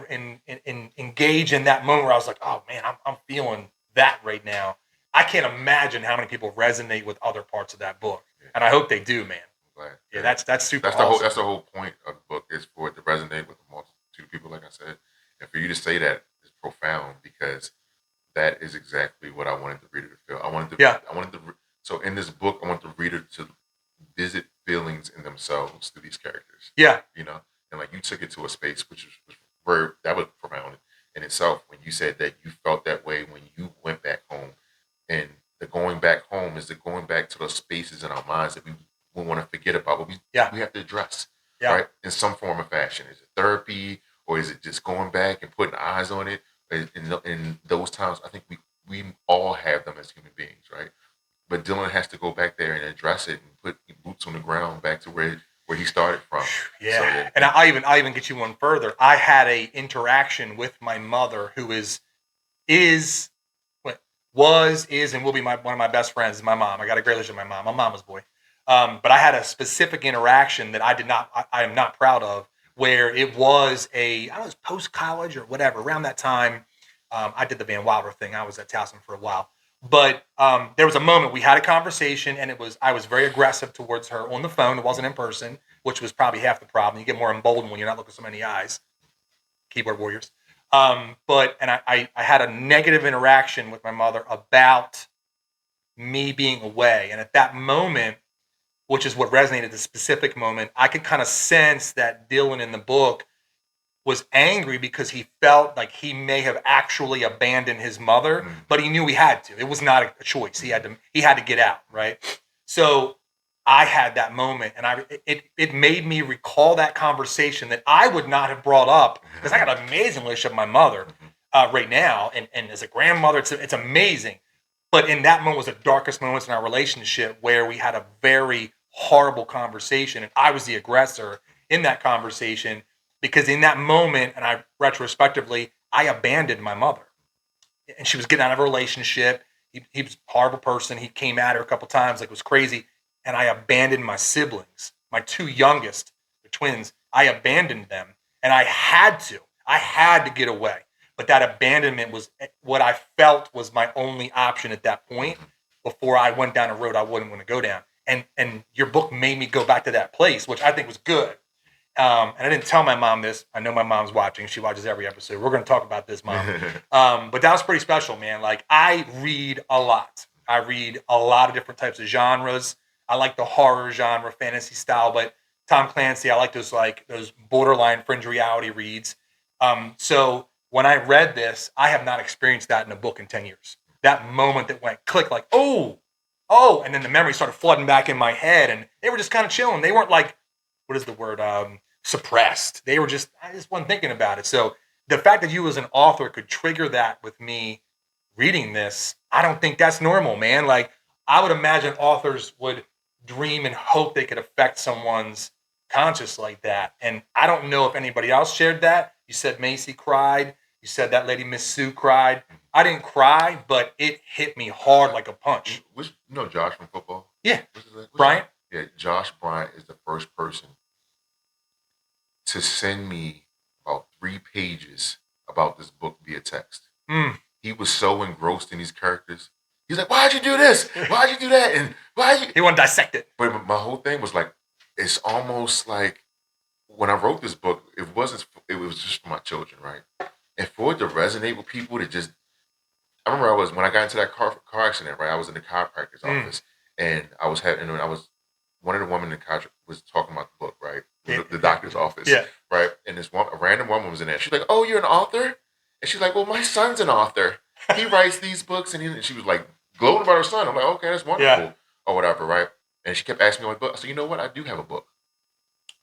engage in that moment where I was like, oh man, I'm feeling that right now. I can't imagine how many people resonate with other parts of that book. And I hope they do, man. Yeah, that's super awesome. That's the whole point of the book, is for it to resonate with a multitude of people, like I said. And for you to say that is profound, because that is exactly what I wanted the reader to feel. So in this book, I want the reader to visit feelings in themselves through these characters. Yeah. You know, and like you took it to a space which was that was profound in itself, when you said that you felt that way when you went back home. And the going back home is the going back to those spaces in our minds that we want to forget about, but we have to address, right? In some form or fashion. Is it therapy, or is it just going back and putting eyes on it? In those times, I think we all have them as human beings, right? But Dillon has to go back there and address it and put boots on the ground back to where he started from. Yeah. And I even get you one further. I had a interaction with my mother who is and will be one of my best friends. Is my mom. I got a great relationship with my mom. I'm mama's boy. But I had a specific interaction that I am not proud of, where it was I don't know, it was post-college or whatever. Around that time, I did the Van Wilder thing. I was at Towson for a while. But there was a moment we had a conversation, and I was very aggressive towards her on the phone. It wasn't in person, which was probably half the problem. You get more emboldened when you're not looking so many eyes. Keyboard warriors. But I had a negative interaction with my mother about me being away. And at that moment, which is what resonated, the specific moment, I could kind of sense that Dillon in the book was angry because he felt like he may have actually abandoned his mother, but he knew he had to. It was not a choice. He had to get out, right? So I had that moment, and it made me recall that conversation that I would not have brought up, because I got an amazing relationship with my mother right now, and as a grandmother, it's amazing. But in that moment was the darkest moments in our relationship, where we had a very horrible conversation, and I was the aggressor in that conversation because in that moment, and I retrospectively, I abandoned my mother, and she was getting out of a relationship. He was a horrible person. He came at her a couple times, like it was crazy, and I abandoned my siblings, my two youngest, the twins. I abandoned them, and I had to get away. But that abandonment was what I felt was my only option at that point before I went down a road I wouldn't want to go down. And your book made me go back to that place, which I think was good. And I didn't tell my mom this. I know my mom's watching. She watches every episode. We're going to talk about this, Mom. But that was pretty special, man. Like, I read a lot. I read a lot of different types of genres. I like the horror genre, fantasy style, but Tom Clancy, I like those borderline fringe reality reads. So when I read this, I have not experienced that in a book in 10 years. That moment that went click, like, oh, and then the memories started flooding back in my head, and they were just kind of chilling. They weren't like, what is the word, suppressed. They were just, I just wasn't thinking about it. So the fact that you as an author could trigger that with me reading this, I don't think that's normal, man. Like, I would imagine authors would dream and hope they could affect someone's conscious like that. And I don't know if anybody else shared that. You said Macy cried. You said that lady, Miss Sue, cried. I didn't cry, but it hit me hard like a punch. You know Josh from football? Yeah. What's Bryant? Yeah, Josh Bryant is the first person to send me about 3 pages about this book via text. He was so engrossed in these characters. He's like, why'd you do this? Why'd you do that? And He wanted to dissect it. But my whole thing was like, it's almost like when I wrote this book, it was just for my children, right? And for it to resonate with people to just, I remember when I got into that car accident, right? I was in the chiropractor's office, and one of the women in the car was talking about the book, right? The doctor's office, right? And a random woman was in there. She's like, oh, you're an author? And she's like, well, my son's an author. He writes these books, and she was like gloating about her son. I'm like, okay, that's wonderful, or whatever, right? And she kept asking me my book. I said, you know what? I do have a book.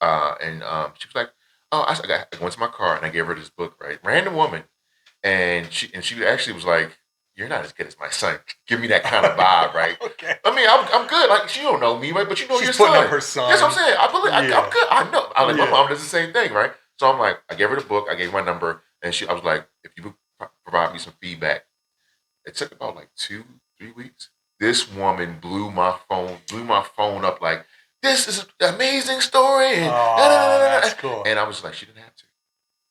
And she was like, oh, I went to my car and I gave her this book, right? Random woman. And she actually was like, you're not as good as my son. Give me that kind of vibe, right? Okay. I mean, I'm good. Like, she don't know me, right? But you know, She's your son. putting up her son. That's what I'm saying. I'm good. I know. I'm like, my mom does the same thing, right? So I'm like, I gave her the book. I gave her my number. And I was like, if you would provide me some feedback. It took about like 2-3 weeks. This woman blew my phone up like, this is an amazing story. And, that's cool. And I was like, she didn't have to.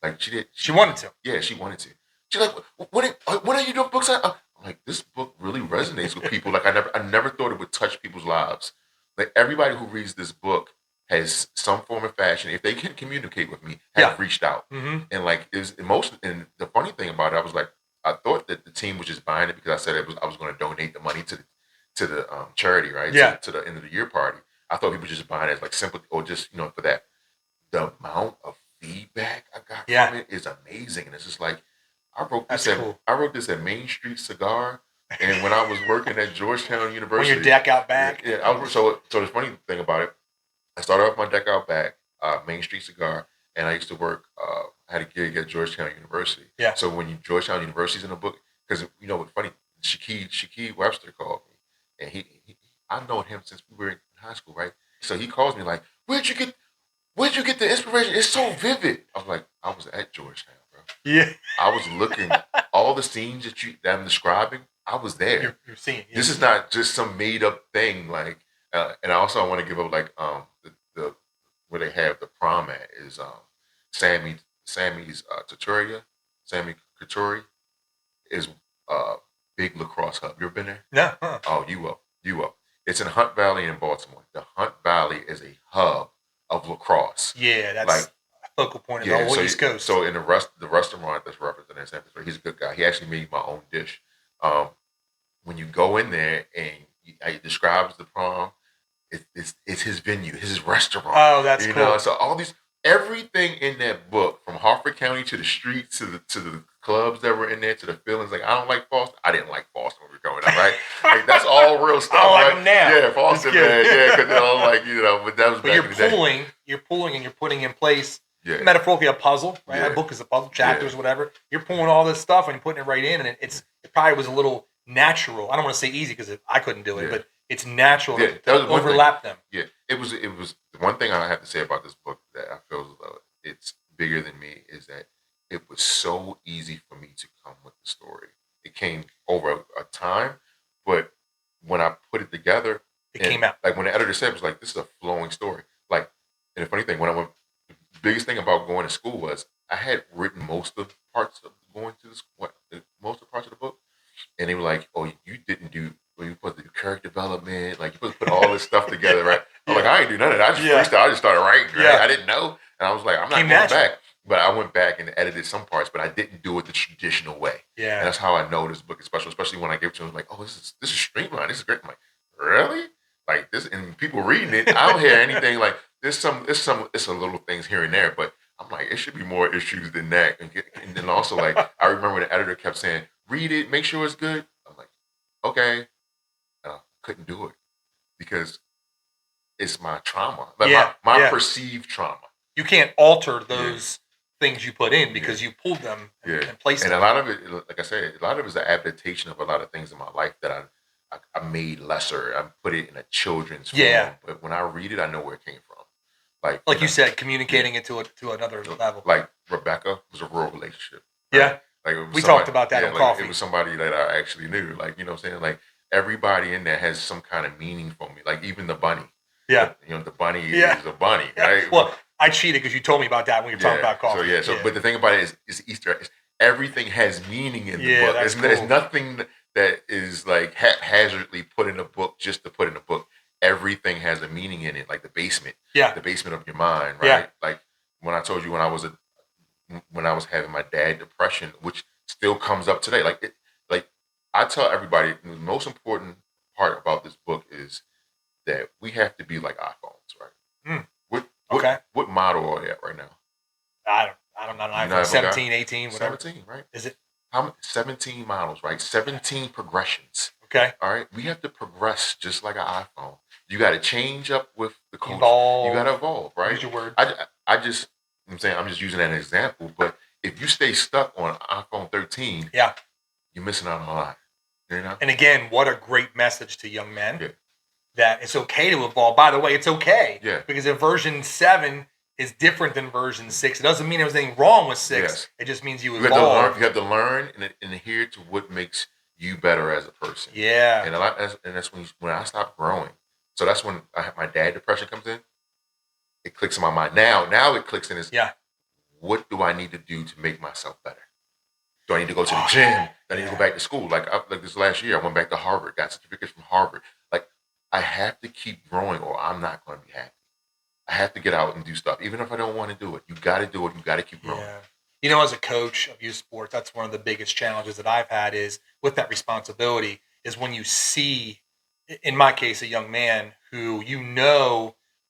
Like, she did. She wanted to. Yeah, she wanted to. She's like, what are you doing books on? I'm like, this book really resonates with people. Like, I never thought it would touch people's lives. Like, everybody who reads this book has some form of fashion, if they can communicate with me, have reached out. And like, is emotion. And the funny thing about it, I was like, I thought that the team was just buying it because I said I was going to donate the money to the charity, right? Yeah. To the end of the year party. I thought people were just buying it as like sympathy or just, for that. The amount of feedback I got from it is amazing. And it's just like, I wrote this at Main Street Cigar, and when I was working at Georgetown University. On your deck out back. Yeah. So the funny thing about it, I started off my deck out back, Main Street Cigar, and I used to work. I had a gig at Georgetown University. Yeah. So when Georgetown University's in a book, because what's funny, Shaquille Webster called me, and I've known him since we were in high school, right? So he calls me like, where'd you get the inspiration? It's so vivid. I was like, I was at Georgetown, bro. Yeah. I was looking all the scenes that I'm describing. I was there. You're seeing. Yeah. This is not just some made up thing. Like, and I also want to give up like the where they have the prom at is Sammy's tutoria. Sammy Couture is big lacrosse hub. You ever been there? No. Huh. Oh, you up. It's in Hunt Valley in Baltimore. The Hunt Valley is a hub of lacrosse. Yeah, that's like a focal point of the whole East Coast. So in the restaurant that's representing San Francisco, he's a good guy. He actually made my own dish. When you go in there and he describes the prom, it's his venue, his restaurant. Oh, that's cool. So everything in that book, from Harford County to the streets to the clubs that were in there to the feelings. Like, I don't like Boston. I didn't like Boston when we were growing up, right? Like, that's all real stuff. I like right? them now. Yeah, Boston, man. Yeah, because but that was. But you're pulling, and you're putting in place. Yeah. Metaphorically, a puzzle, right? Yeah. A book is a puzzle, chapters, whatever. You're pulling all this stuff and you're putting it right in, and it probably was a little natural. I don't want to say easy because I couldn't do it, but it's natural Yeah, to that was one thing. overlap them. Yeah, it was the one thing I have to say about this book that I feel as though it's bigger than me is that it was so easy for me to come with the story. It came over a time, but when I put it together, It came out. Like when the editor said, it was like, this is a flowing story. Like, and the funny thing, when I went, the biggest thing about going to school was I had written most of the parts of going to the school, most of the parts of the book, and they were like, "Oh, you didn't do. Well, you put the character development, like you supposed to put all this stuff together, right?" I'm like, "I ain't do none of that. I just freestyle. I just started writing, right? I didn't know, and I was like, I'm not going back." But I went back and edited some parts, but I didn't do it the traditional way. Yeah, and that's how I know this book is special, especially when I give it to them. Like, "Oh, this is streamlined. This is great." I'm like, "Really?" Like this, and people reading it, I don't hear anything. Like it's a little things here and there, but I'm like, it should be more issues than that. And then also, like, I remember the editor kept saying, "Read it, make sure it's good." I'm like, okay. And I couldn't do it because it's my trauma, like my perceived trauma. You can't alter those things you put in because you pulled them and placed them. And a lot of it, like I said, a lot of it is an adaptation of a lot of things in my life that I made lesser. I put it in a children's form, but when I read it, I know where it came from. Like you said, communicating it to another level. Like Rebecca was a real relationship. Right? Yeah, like we talked about that on coffee. It was somebody that I actually knew. Like, you know what I'm saying? Like everybody in there has some kind of meaning for me. Like even the bunny. Yeah, the bunny is a bunny. Right? Well, I cheated because you told me about that when you were talking about coffee. But the thing about it is Easter. Everything has meaning in the book. That's cool. There's nothing that is like haphazardly put in a book just to put in a book. Everything has a meaning in it, like the basement. Yeah. The basement of your mind, right? Yeah. Like when I told you when I was having my dad depression, which still comes up today. Like I tell everybody, the most important part about this book is that we have to be like iPhones, right? What model are they at right now? I don't know. iPhone 17, 18, whatever. 17, right? Is it? 17 models, right? 17 progressions. Okay. All right. We have to progress just like an iPhone. You got to change up with the culture. You got to evolve, right? Use your word. I'm just using that as an example, but if you stay stuck on iPhone 13, you're missing out on a lot. You know? And again, what a great message to young men. Yeah. That it's okay to evolve. By the way, it's okay. Yeah. Because if version 7 is different than version 6, it doesn't mean there's anything wrong with 6. Yes. It just means you evolve. You have to learn and adhere to what makes you better as a person. Yeah. And that's when I stopped growing. So that's when my dad depression comes in. It clicks in my mind. Now it clicks in as what do I need to do to make myself better? Do I need to go to the gym? Do I need to go back to school? Like this last year, I went back to Harvard, got certificates from Harvard. Like I have to keep growing or I'm not going to be happy. I have to get out and do stuff. Even if I don't want to do it, you got to do it. You got to keep growing. Yeah. You know, as a coach of youth sports, that's one of the biggest challenges that I've had is with that responsibility is when you see, in my case, a young man who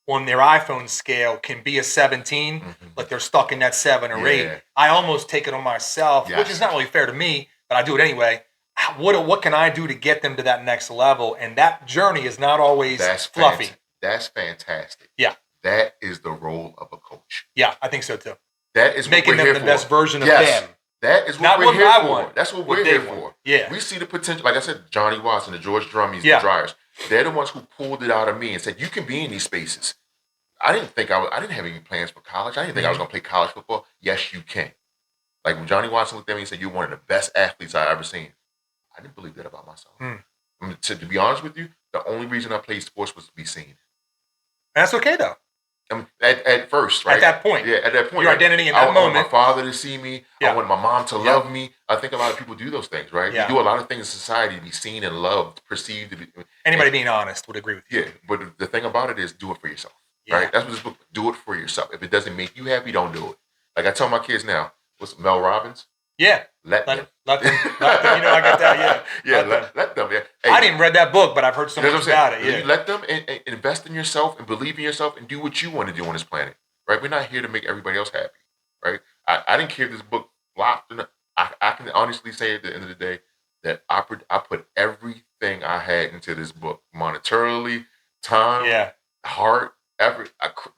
on their iPhone scale can be a 17, but they're stuck in that 7 or 8. I almost take it on myself, which is not really fair to me, but I do it anyway. What can I do to get them to that next level? And that journey is not always fluffy. That's fantastic. Yeah. That is the role of a coach. Yeah, I think so too. That is making them the best version of them. That is what we're here for. That's what we're here for. Yeah. We see the potential. Like I said, Johnny Watson, the George Drummies, the Dryers. They're the ones who pulled it out of me and said, you can be in these spaces. I didn't have any plans for college. I didn't think I was going to play college football. Yes, you can. Like when Johnny Watson looked at me and said, you're one of the best athletes I've ever seen. I didn't believe that about myself. I mean, to be honest with you, the only reason I played sports was to be seen. That's okay, though. At first, right? At that point. Yeah, at that point. Your identity in that moment. I wanted my father to see me. I wanted my mom to love me. I think a lot of people do those things, right? You do a lot of things in society to be seen and loved, perceived. Anybody being honest would agree with you. Yeah, but the thing about it is do it for yourself, right? That's what this book, do it for yourself. If it doesn't make you happy, don't do it. Like I tell my kids now, what's Mel Robbins? Yeah. Let them. You know, I get that, let them. Yeah. Hey, I didn't read that book, but I've heard so much about it. Yeah. You let them and invest in yourself and believe in yourself and do what you want to do on this planet, right? We're not here to make everybody else happy, right? I didn't care if this book flopped or not. I can honestly say at the end of the day that I put everything I had into this book, monetarily, time, heart,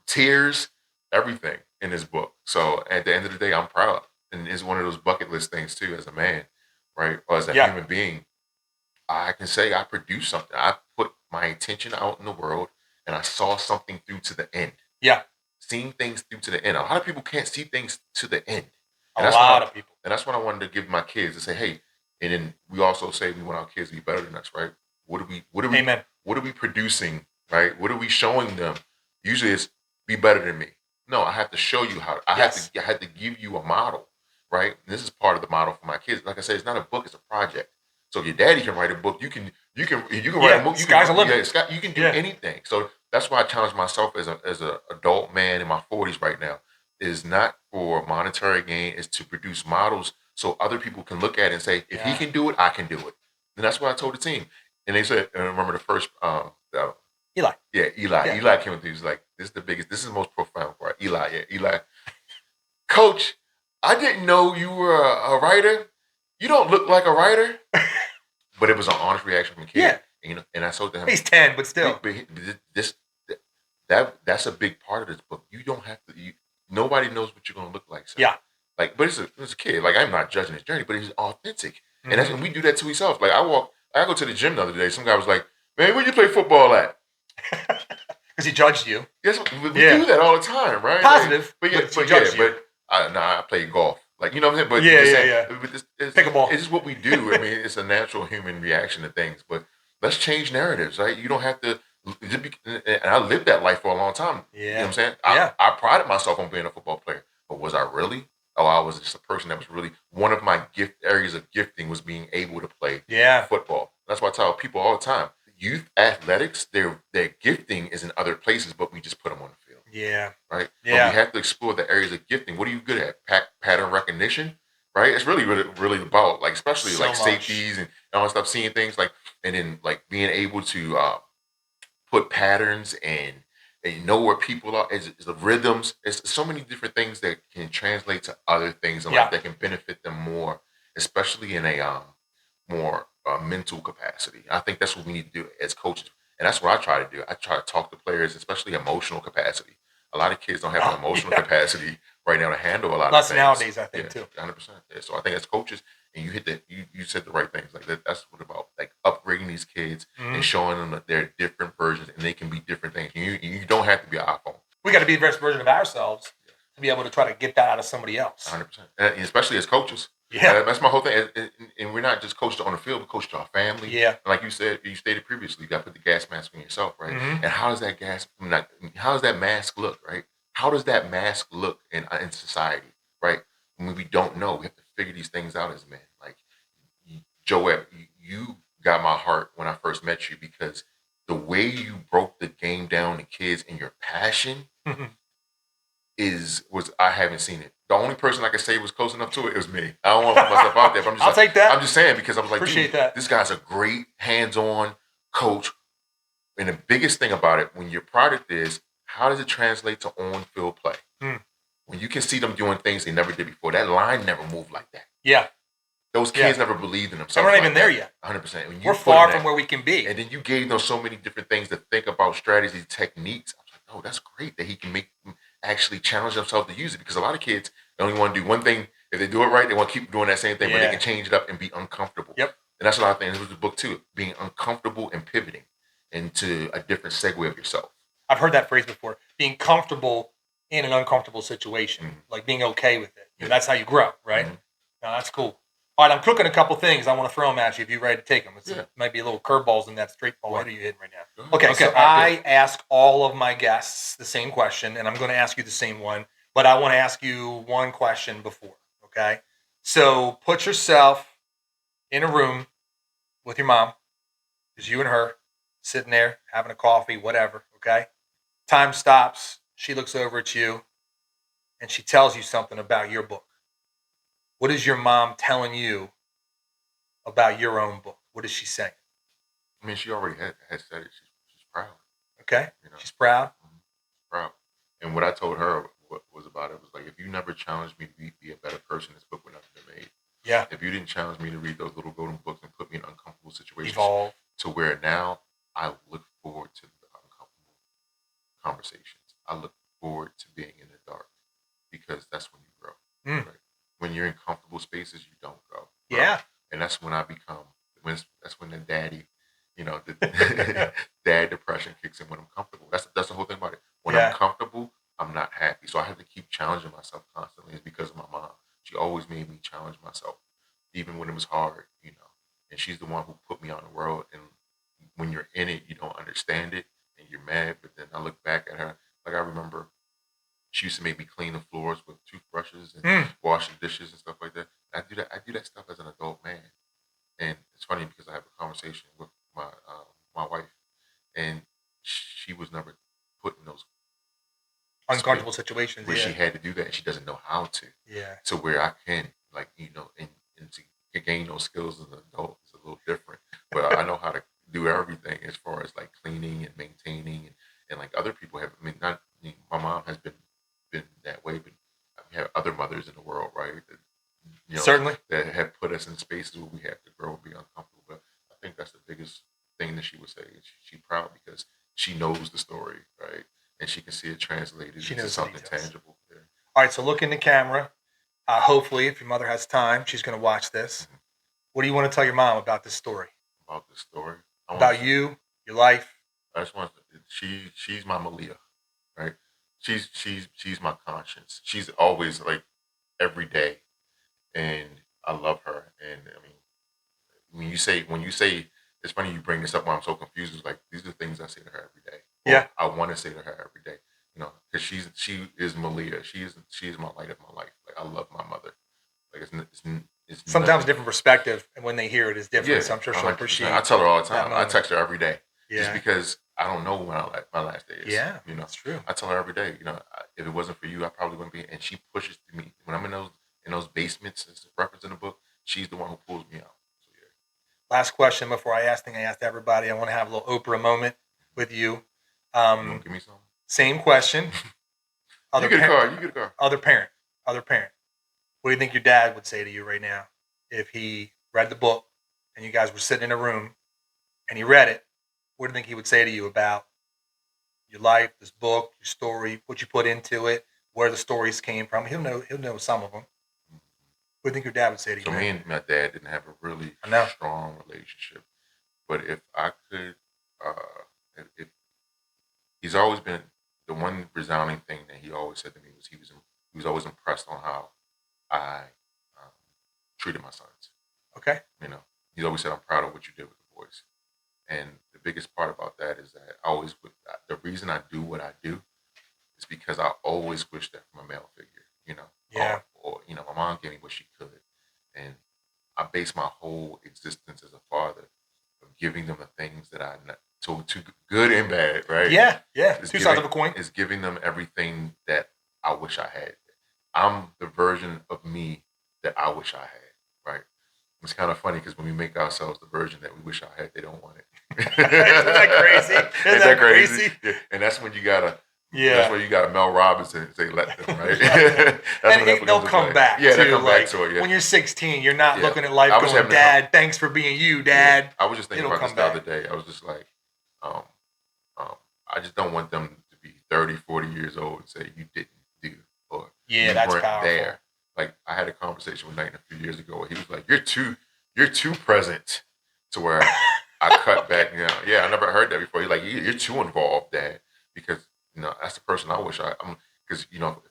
tears, everything in this book. So at the end of the day, I'm proud. And it's one of those bucket list things too, as a man, right? Or as a human being, I can say I produced something. I put my attention out in the world and I saw something through to the end. Yeah. Seeing things through to the end. A lot of people can't see things to the end. And of people. And that's what I wanted to give my kids to say, hey, and then we also say we want our kids to be better than us, right? Amen. What are we producing, right? What are we showing them? Usually it's be better than me. No, I have to show you how. I have to give you a model, right? And this is part of the model for my kids. Like I said, it's not a book; it's a project. So if your daddy can write a book, you can write a book. Sky's the limit. You can do anything. So that's why I challenge myself as an adult man in my 40s right now. Is not for monetary gain. Is to produce models so other people can look at it and say, if he can do it, I can do it. And that's what I told the team. And they said, and I remember the first Eli. Yeah, Eli. Yeah. Eli came with me. He was like, this is the biggest, this is the most profound part. Eli. Coach, I didn't know you were a writer. You don't look like a writer. But it was an honest reaction from the kid. Yeah. And, and I told him. He's 10, but still. That's a big part of this book. You don't have to, nobody knows what you're going to look like. So. Yeah. Like, but it's a kid. Like, I'm not judging his journey, but he's authentic. Mm-hmm. And that's when we do that to ourselves. Like, I go to the gym the other day. Some guy was like, man, where you play football at? Because he judged you. Yes, we do that all the time, right? Positive. Like, I play golf. Like, you know what I'm saying? But It's pickleball. It's just what we do. I mean, it's a natural human reaction to things. But let's change narratives, right? You don't have to. And I lived that life for a long time. Yeah. You know what I'm saying? I prided myself on being a football player. But was I really? Oh, I was just a person that was really, one of my areas of gifting was being able to play football. That's why I tell people all the time, youth athletics, their gifting is in other places, but we just put them on the field. Yeah. Right? Yeah. But we have to explore the areas of gifting. What are you good at? Pattern recognition, right? It's really about, like, especially so like safeties and all that stuff, seeing things like, and then like being able to put patterns and you know where people are, is the rhythms. It's so many different things that can translate to other things in life that can benefit them more, especially in a more mental capacity. I think that's what we need to do as coaches. And that's what I try to do. I try to talk to players, especially emotional capacity. A lot of kids don't have an emotional capacity right now to handle a lot of things. Nowadays, I think, too. 100%. Yeah. So I think as coaches, and you said the right things. Like that's what about, like, upgrading these kids and showing them that they're different versions and they can be different things. You don't have to be an iPhone. We got to be the best version of ourselves to be able to try to get that out of somebody else. 100%. And especially as coaches. Yeah. That's my whole thing. And we're not just coaches on the field, but coaches to our family. Yeah. And like you stated previously, you got to put the gas mask on yourself, right? And how does that mask look, right? How does that mask look in society, right? When we don't know, we have to figure these things out as men. Like, Joe Webb, you got my heart when I first met you because the way you broke the game down to kids and your passion I haven't seen it. The only person I could say was close enough to it was me. I don't want to put myself out there, but I'll take that. I'm just saying, because I was like, Appreciate dude, this guy's a great hands-on coach. And the biggest thing about it, when your product is, how does it translate to on-field play? When you can see them doing things they never did before, that line never moved like that. Yeah. Those kids never believed in themselves. And we're not even there yet. 100%. We're far from where we can be. And then you gave them so many different things to think about, strategies, techniques. I was like, oh, that's great that he can actually challenge themselves to use it, because a lot of kids, they only want to do one thing. If they do it right, they want to keep doing that same thing, but they can change it up and be uncomfortable. Yep. And that's what I think. This was the book too, being uncomfortable and pivoting into a different segue of yourself. I've heard that phrase before, being comfortable in an uncomfortable situation, like being okay with it. Yeah. That's how you grow, right? No, that's cool. All right, I'm cooking a couple things. I want to throw them at you if you're ready to take them. It might be a little curveballs in that straight ball. What are you hitting right now? Okay, so I ask all of my guests the same question, and I'm going to ask you the same one, but I want to ask you one question before, okay? So put yourself in a room with your mom. It's you and her sitting there having a coffee, whatever, okay? Time stops. She looks over at you, and she tells you something about your book. What is your mom telling you about your own book? What is she saying? I mean, she already had said it. She's proud. Okay. You know? She's proud? Proud. And what I told her was about it was like, if you never challenged me to be a better person, this book would not have been made. Yeah. If you didn't challenge me to read those little golden books and put me in uncomfortable situations, evolve to where now I look forward to the uncomfortable conversations. I look forward to being in the dark, because that's when you grow. Right? When you're in comfortable spaces, you don't grow. Yeah. And that's when that's when the daddy The dad depression kicks in when I'm comfortable. That's the whole thing about it. When I'm Yeah. comfortable, I'm not happy. So I have to keep challenging myself constantly. It's because of my mom. She always made me challenge myself, even when it was hard. And she's the one who put me on the world. And when you're in it, you don't understand it, and you're mad. But then I look back at her, like I remember she used to make me clean the floors with toothbrushes and wash the dishes and stuff like that. I do that. I do that stuff as an adult man. And it's funny because I have a conversation with my wife, and she was never put in those Uncomfortable situations. where Yeah. she had to do that, and she doesn't know how to. Yeah. So where I can, like, and to gain those skills as an adult is a little different. But I know how to do everything as far as like cleaning and maintaining, and like other people have. I mean, not my mom has been that way, but we have other mothers in the world, right? That, Certainly. that have put us in spaces where we have to grow and be uncomfortable. But I think that's the biggest thing that she would say. She's proud because she knows the story, right? And she can see it translated She into knows the something details. tangible. Yeah. All right, so look in the camera. Hopefully, if your mother has time, she's going to watch this. Mhm. What do you want to tell your mom about this story? About this story. About you, your life? I just want she's my Malia, right? She's my conscience. She's always like every day, and I love her. And I mean, when you say it's funny you bring this up. Why I'm so confused is like these are things I say to her every day. Yeah. I want to say to her every day. Because she is Malia. She is my light of my life. Like I love my mother. Like it's Sometimes nothing. a different perspective, and when they hear it is different. Yeah, So I'm sure she'll 100%. appreciate. I tell her all the that time. I moment. text her every day. Just Yeah, because I don't know when my last day is. yeah, that's true. I tell her every day. If it wasn't for you, I probably wouldn't be. And she pushes me when I'm in those basements, as referenced in the book. She's the one who pulls me out. So yeah. Last question before I ask everybody. I want to have a little Oprah moment with you. You want to give me some? Same question. You get a car. You get a car. Other parent. What do you think your dad would say to you right now if he read the book and you guys were sitting in a room and he read it? What do you think he would say to you about your life, this book, your story, what you put into it, where the stories came from? He'll know some of them. What do you think your dad would say to you? So me and my dad didn't have a really strong relationship, but if I could, if he's always been the one resounding thing that he always said to me was he was always impressed on how I treated my sons. Okay. He's always said, "I'm proud of what you did with the boys." And the biggest part about that is that the reason I do what I do is because I always wish that from a male figure. Yeah. Or my mom gave me what she could, and I base my whole existence as a father of giving them the things that I to good and bad, right? Yeah. Two sides of a coin. Is giving them everything that I wish I had. I'm the version of me that I wish I had, right? It's kind of funny because when we make ourselves the version that we wish I had, they don't want it. Isn't that crazy? Isn't that crazy? Yeah. And that's when you gotta. Yeah. That's when you got Mel Robinson and say, "Let them," right? And they'll come back. Yeah, too. they'll come back to it. Yeah. When you're 16, you're not looking at life going, "Dad, thanks for being you, Dad." Yeah. I was just thinking about this the other day. I was just like, I just don't want them to be 30, 40 years old and say you didn't do or you that's weren't powerful. there. Like I had a conversation with Knight a few years ago where he was like, "You're too present," to where I cut back. I never heard that before. He's like, "You're too involved, Dad," because that's the person I wish I'm. Because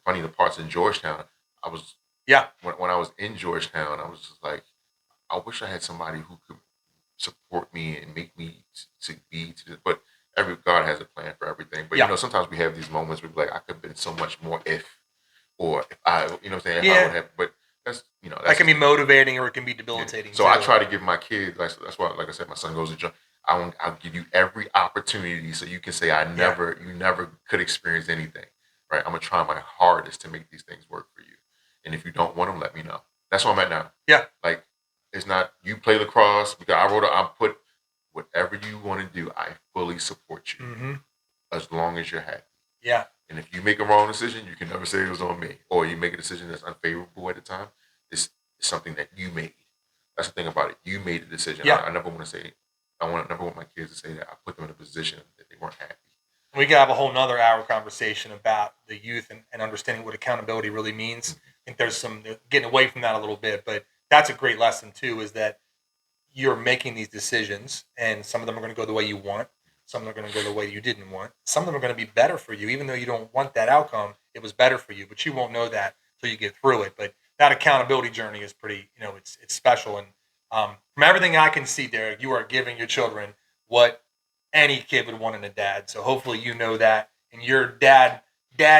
funny, the parts in Georgetown, I was when I was in Georgetown, I was just like, I wish I had somebody who could support me and make me to be to this. But God has a plan for everything. But sometimes we have these moments where we're like, I could have been so much more if I, what I'm saying, if I would have. But that's that can be motivating or it can be debilitating. So I try to give my kids. That's why, like I said, my son goes to jump. I'll give you every opportunity so you can say you never could experience anything, right? I'm gonna try my hardest to make these things work for you, and if you don't want them, let me know. That's where I'm at now. Yeah, like it's not you play lacrosse because I put whatever you want to do. I fully support you as long as you're happy. Yeah, and if you make a wrong decision, you can never say it was on me, or you make a decision that's unfavorable at the time. It's something that you made. That's the thing about it. You made the decision. Yeah. I never want to say. Never want my kids to say that I put them in a position that they weren't happy. We could have a whole nother hour conversation about the youth and understanding what accountability really means. I think there's some getting away from that a little bit, but that's a great lesson too, is that you're making these decisions, and some of them are going to go the way you want. Some are going to go the way you didn't want. Some of them are going to be better for you, even though you don't want that outcome. It was better for you, but you won't know that until you get through it. But that accountability journey is pretty, it's special. And from everything I can see, Derrick, you are giving your children what any kid would want in a dad. So hopefully you know that in your dad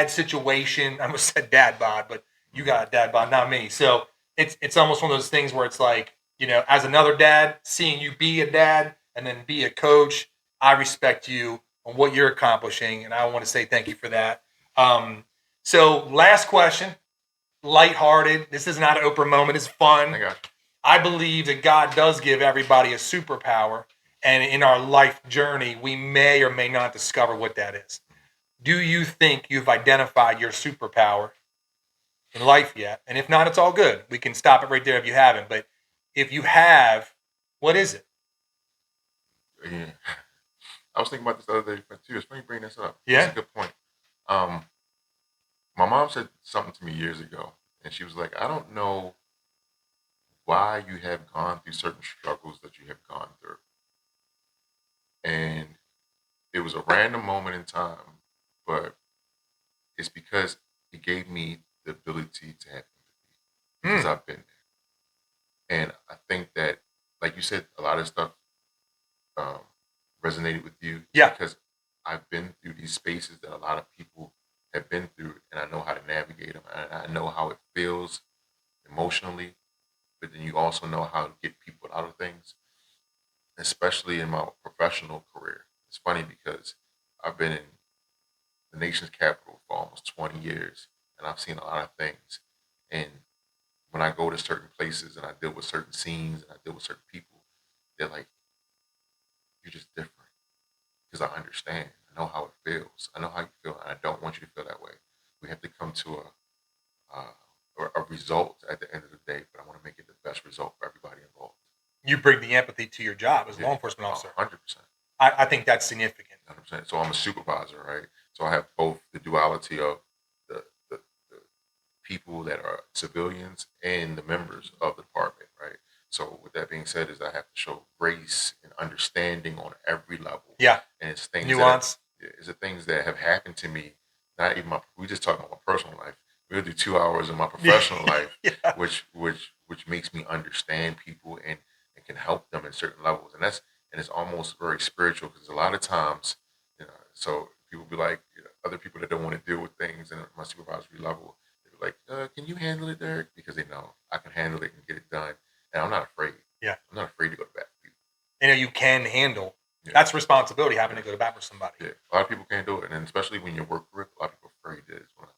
situation. I almost said dad bod, but you got a dad bod, not me. So it's almost one of those things where it's like, as another dad, seeing you be a dad and then be a coach, I respect you on what you're accomplishing, and I want to say thank you for that. So last question, lighthearted. This is not an Oprah moment. It's fun. I believe that God does give everybody a superpower, and in our life journey, we may or may not discover what that is. Do you think you've identified your superpower in life yet? And if not, it's all good. We can stop it right there if you haven't. But if you have, what is it? Yeah. I was thinking about this the other day too. It's funny you bring this up. Yeah. That's a good point. My mom said something to me years ago, and she was like, I don't know why you have gone through certain struggles that you have gone through. And it was a random moment in time, but it's because it gave me the ability to have empathy because I've been there. And I think that, like you said, a lot of stuff resonated with you. Yeah. Because I've been through these spaces that a lot of people have been through, and I know how to navigate them. And I know how it feels emotionally, but then you also know how to get people out of things, especially in my professional career. It's funny because I've been in the nation's capital for almost 20 years, and I've seen a lot of things. And when I go to certain places and I deal with certain scenes and I deal with certain people, they're like, you're just different. Because I understand. I know how it feels. I know how you feel, and I don't want you to feel that way. We have to come to a result at the end of the day, but I want to make it the best result for everybody involved. You bring the empathy to your job as a law enforcement officer. 100%. I think that's significant. 100%. So I'm a supervisor, right? So I have both the duality of the people that are civilians and the members of the department, right? So with that being said, is I have to show grace and understanding on every level. Yeah. And it's things nuance. It's the things that have happened to me. Not even we just talking about my personal life. We'll do 2 hours in my professional life, Yeah. which makes me understand people and can help them in certain levels. And it's almost very spiritual because a lot of times, so people be like, other people that don't want to deal with things in my supervisory level, they're like, can you handle it, Derrick? Because they know I can handle it and get it done. And I'm not afraid. Yeah. I'm not afraid to go to bat for You people. you can handle. Yeah. That's responsibility, having to go to bat for somebody. Yeah. A lot of people can't do it. And especially when you work with, a lot of people are afraid that it's going to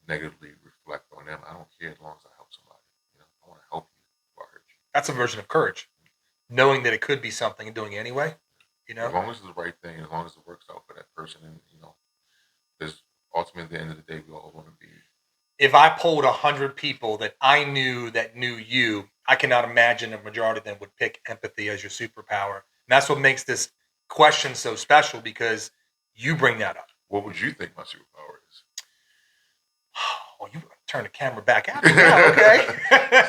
negatively reflect on them. I don't care as long as I help somebody. I want to help you before I hurt you. That's a version of courage. Knowing that it could be something and doing it anyway. As long as it's the right thing, as long as it works out for that person, and because ultimately at the end of the day, we all want to be. If I polled 100 people that I knew that knew you, I cannot imagine a majority of them would pick empathy as your superpower. And that's what makes this question so special, because you bring that up. What would you think my superpower is? Oh, you turn the camera back out now, okay?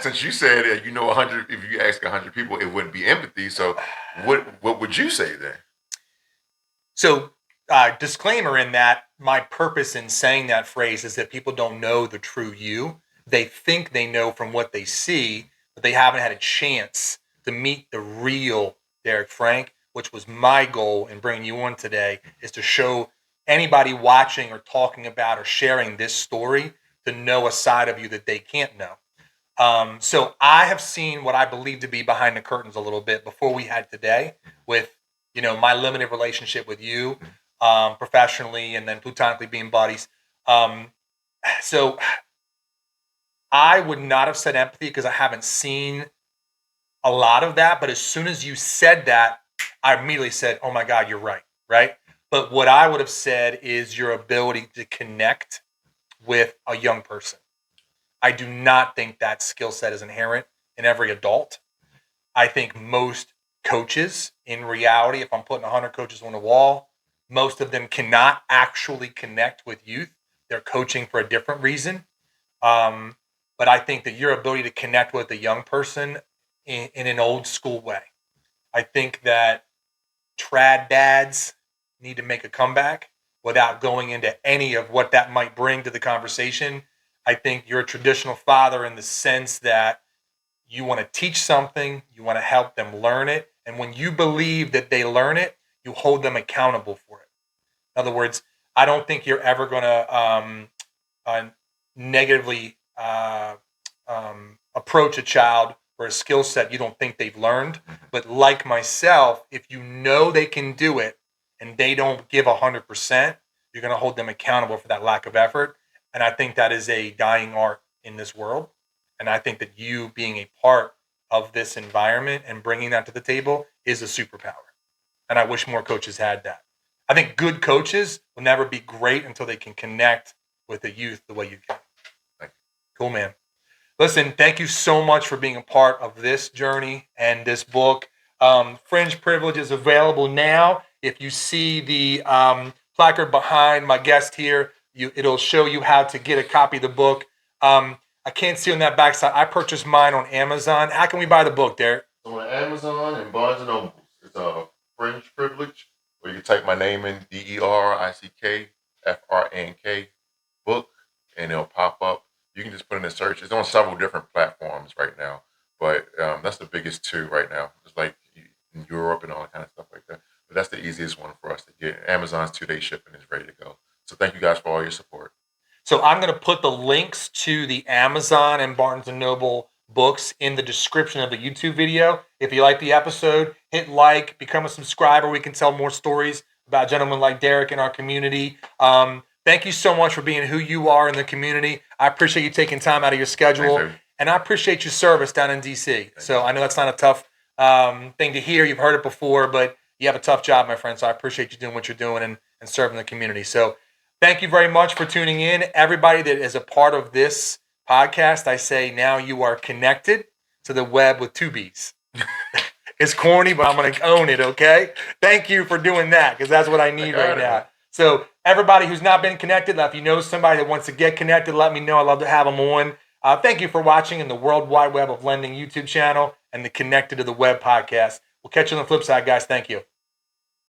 Since you said that 100, if you ask 100 people, it wouldn't be empathy. So what would you say then? So disclaimer in that, my purpose in saying that phrase is that people don't know the true you. They think they know from what they see, but they haven't had a chance to meet the real Derrick Frank, which was my goal in bringing you on today, is to show anybody watching or talking about or sharing this story to know a side of you that they can't know. So I have seen what I believe to be behind the curtains a little bit before we had today with, my limited relationship with you, professionally, and then platonically being buddies. So I would not have said empathy because I haven't seen a lot of that. But as soon as you said that, I immediately said, oh my God, you're right. Right. But what I would have said is your ability to connect with a young person. I do not think that skill set is inherent in every adult. I think most coaches, in reality, if I'm putting 100 coaches on the wall, most of them cannot actually connect with youth. They're coaching for a different reason. But I think that your ability to connect with a young person in an old school way. I think that trad dads need to make a comeback without going into any of what that might bring to the conversation. I think you're a traditional father in the sense that you want to teach something, you want to help them learn it, and when you believe that they learn it, you hold them accountable for it. In other words, I don't think you're ever going to negatively approach a child for a skill set you don't think they've learned. But like myself, if you know they can do it and they don't give 100%, you're going to hold them accountable for that lack of effort. And I think that is a dying art in this world. And I think that you being a part of this environment and bringing that to the table is a superpower. And I wish more coaches had that. I think good coaches will never be great until they can connect with the youth the way you can. Cool, man. Listen, thank you so much for being a part of this journey and this book. Fringed Privilege is available now. If you see the placard behind my guest here, it'll show you how to get a copy of the book. I can't see on that backside. I purchased mine on Amazon. How can we buy the book, Derrick? On Amazon and Barnes and Noble. It's a Fringed Privilege, or you can type my name in, DERICKFRANK book, and it'll pop up. You can just put in a search. It's on several different platforms right now, but that's the biggest two right now. It's like in Europe and all that kind of stuff like that. But that's the easiest one for us to get. Amazon's 2-day shipping is ready to go. So thank you guys for all your support. So I'm going to put the links to the Amazon and Barnes & Noble books in the description of the YouTube video. If you like the episode, hit like, become a subscriber. We can tell more stories about gentlemen like Derrick in our community. Thank you so much for being who you are in the community. I appreciate you taking time out of your schedule. Thanks, and I appreciate your service down in D.C. So I know that's not a tough thing to hear. You've heard it before, but you have a tough job, my friend. So I appreciate you doing what you're doing and serving the community. So thank you very much for tuning in. Everybody that is a part of this podcast, I say now you are connected to the web with 2 B's. It's corny, but I'm going to own it, okay? Thank you for doing that because that's what I need right now. So everybody who's not been connected, if you know somebody that wants to get connected, let me know. I'd love to have them on. Thank you for watching in the World Wide Web of Lending YouTube channel and the Connected to the Web podcast. We'll catch you on the flip side, guys. Thank you.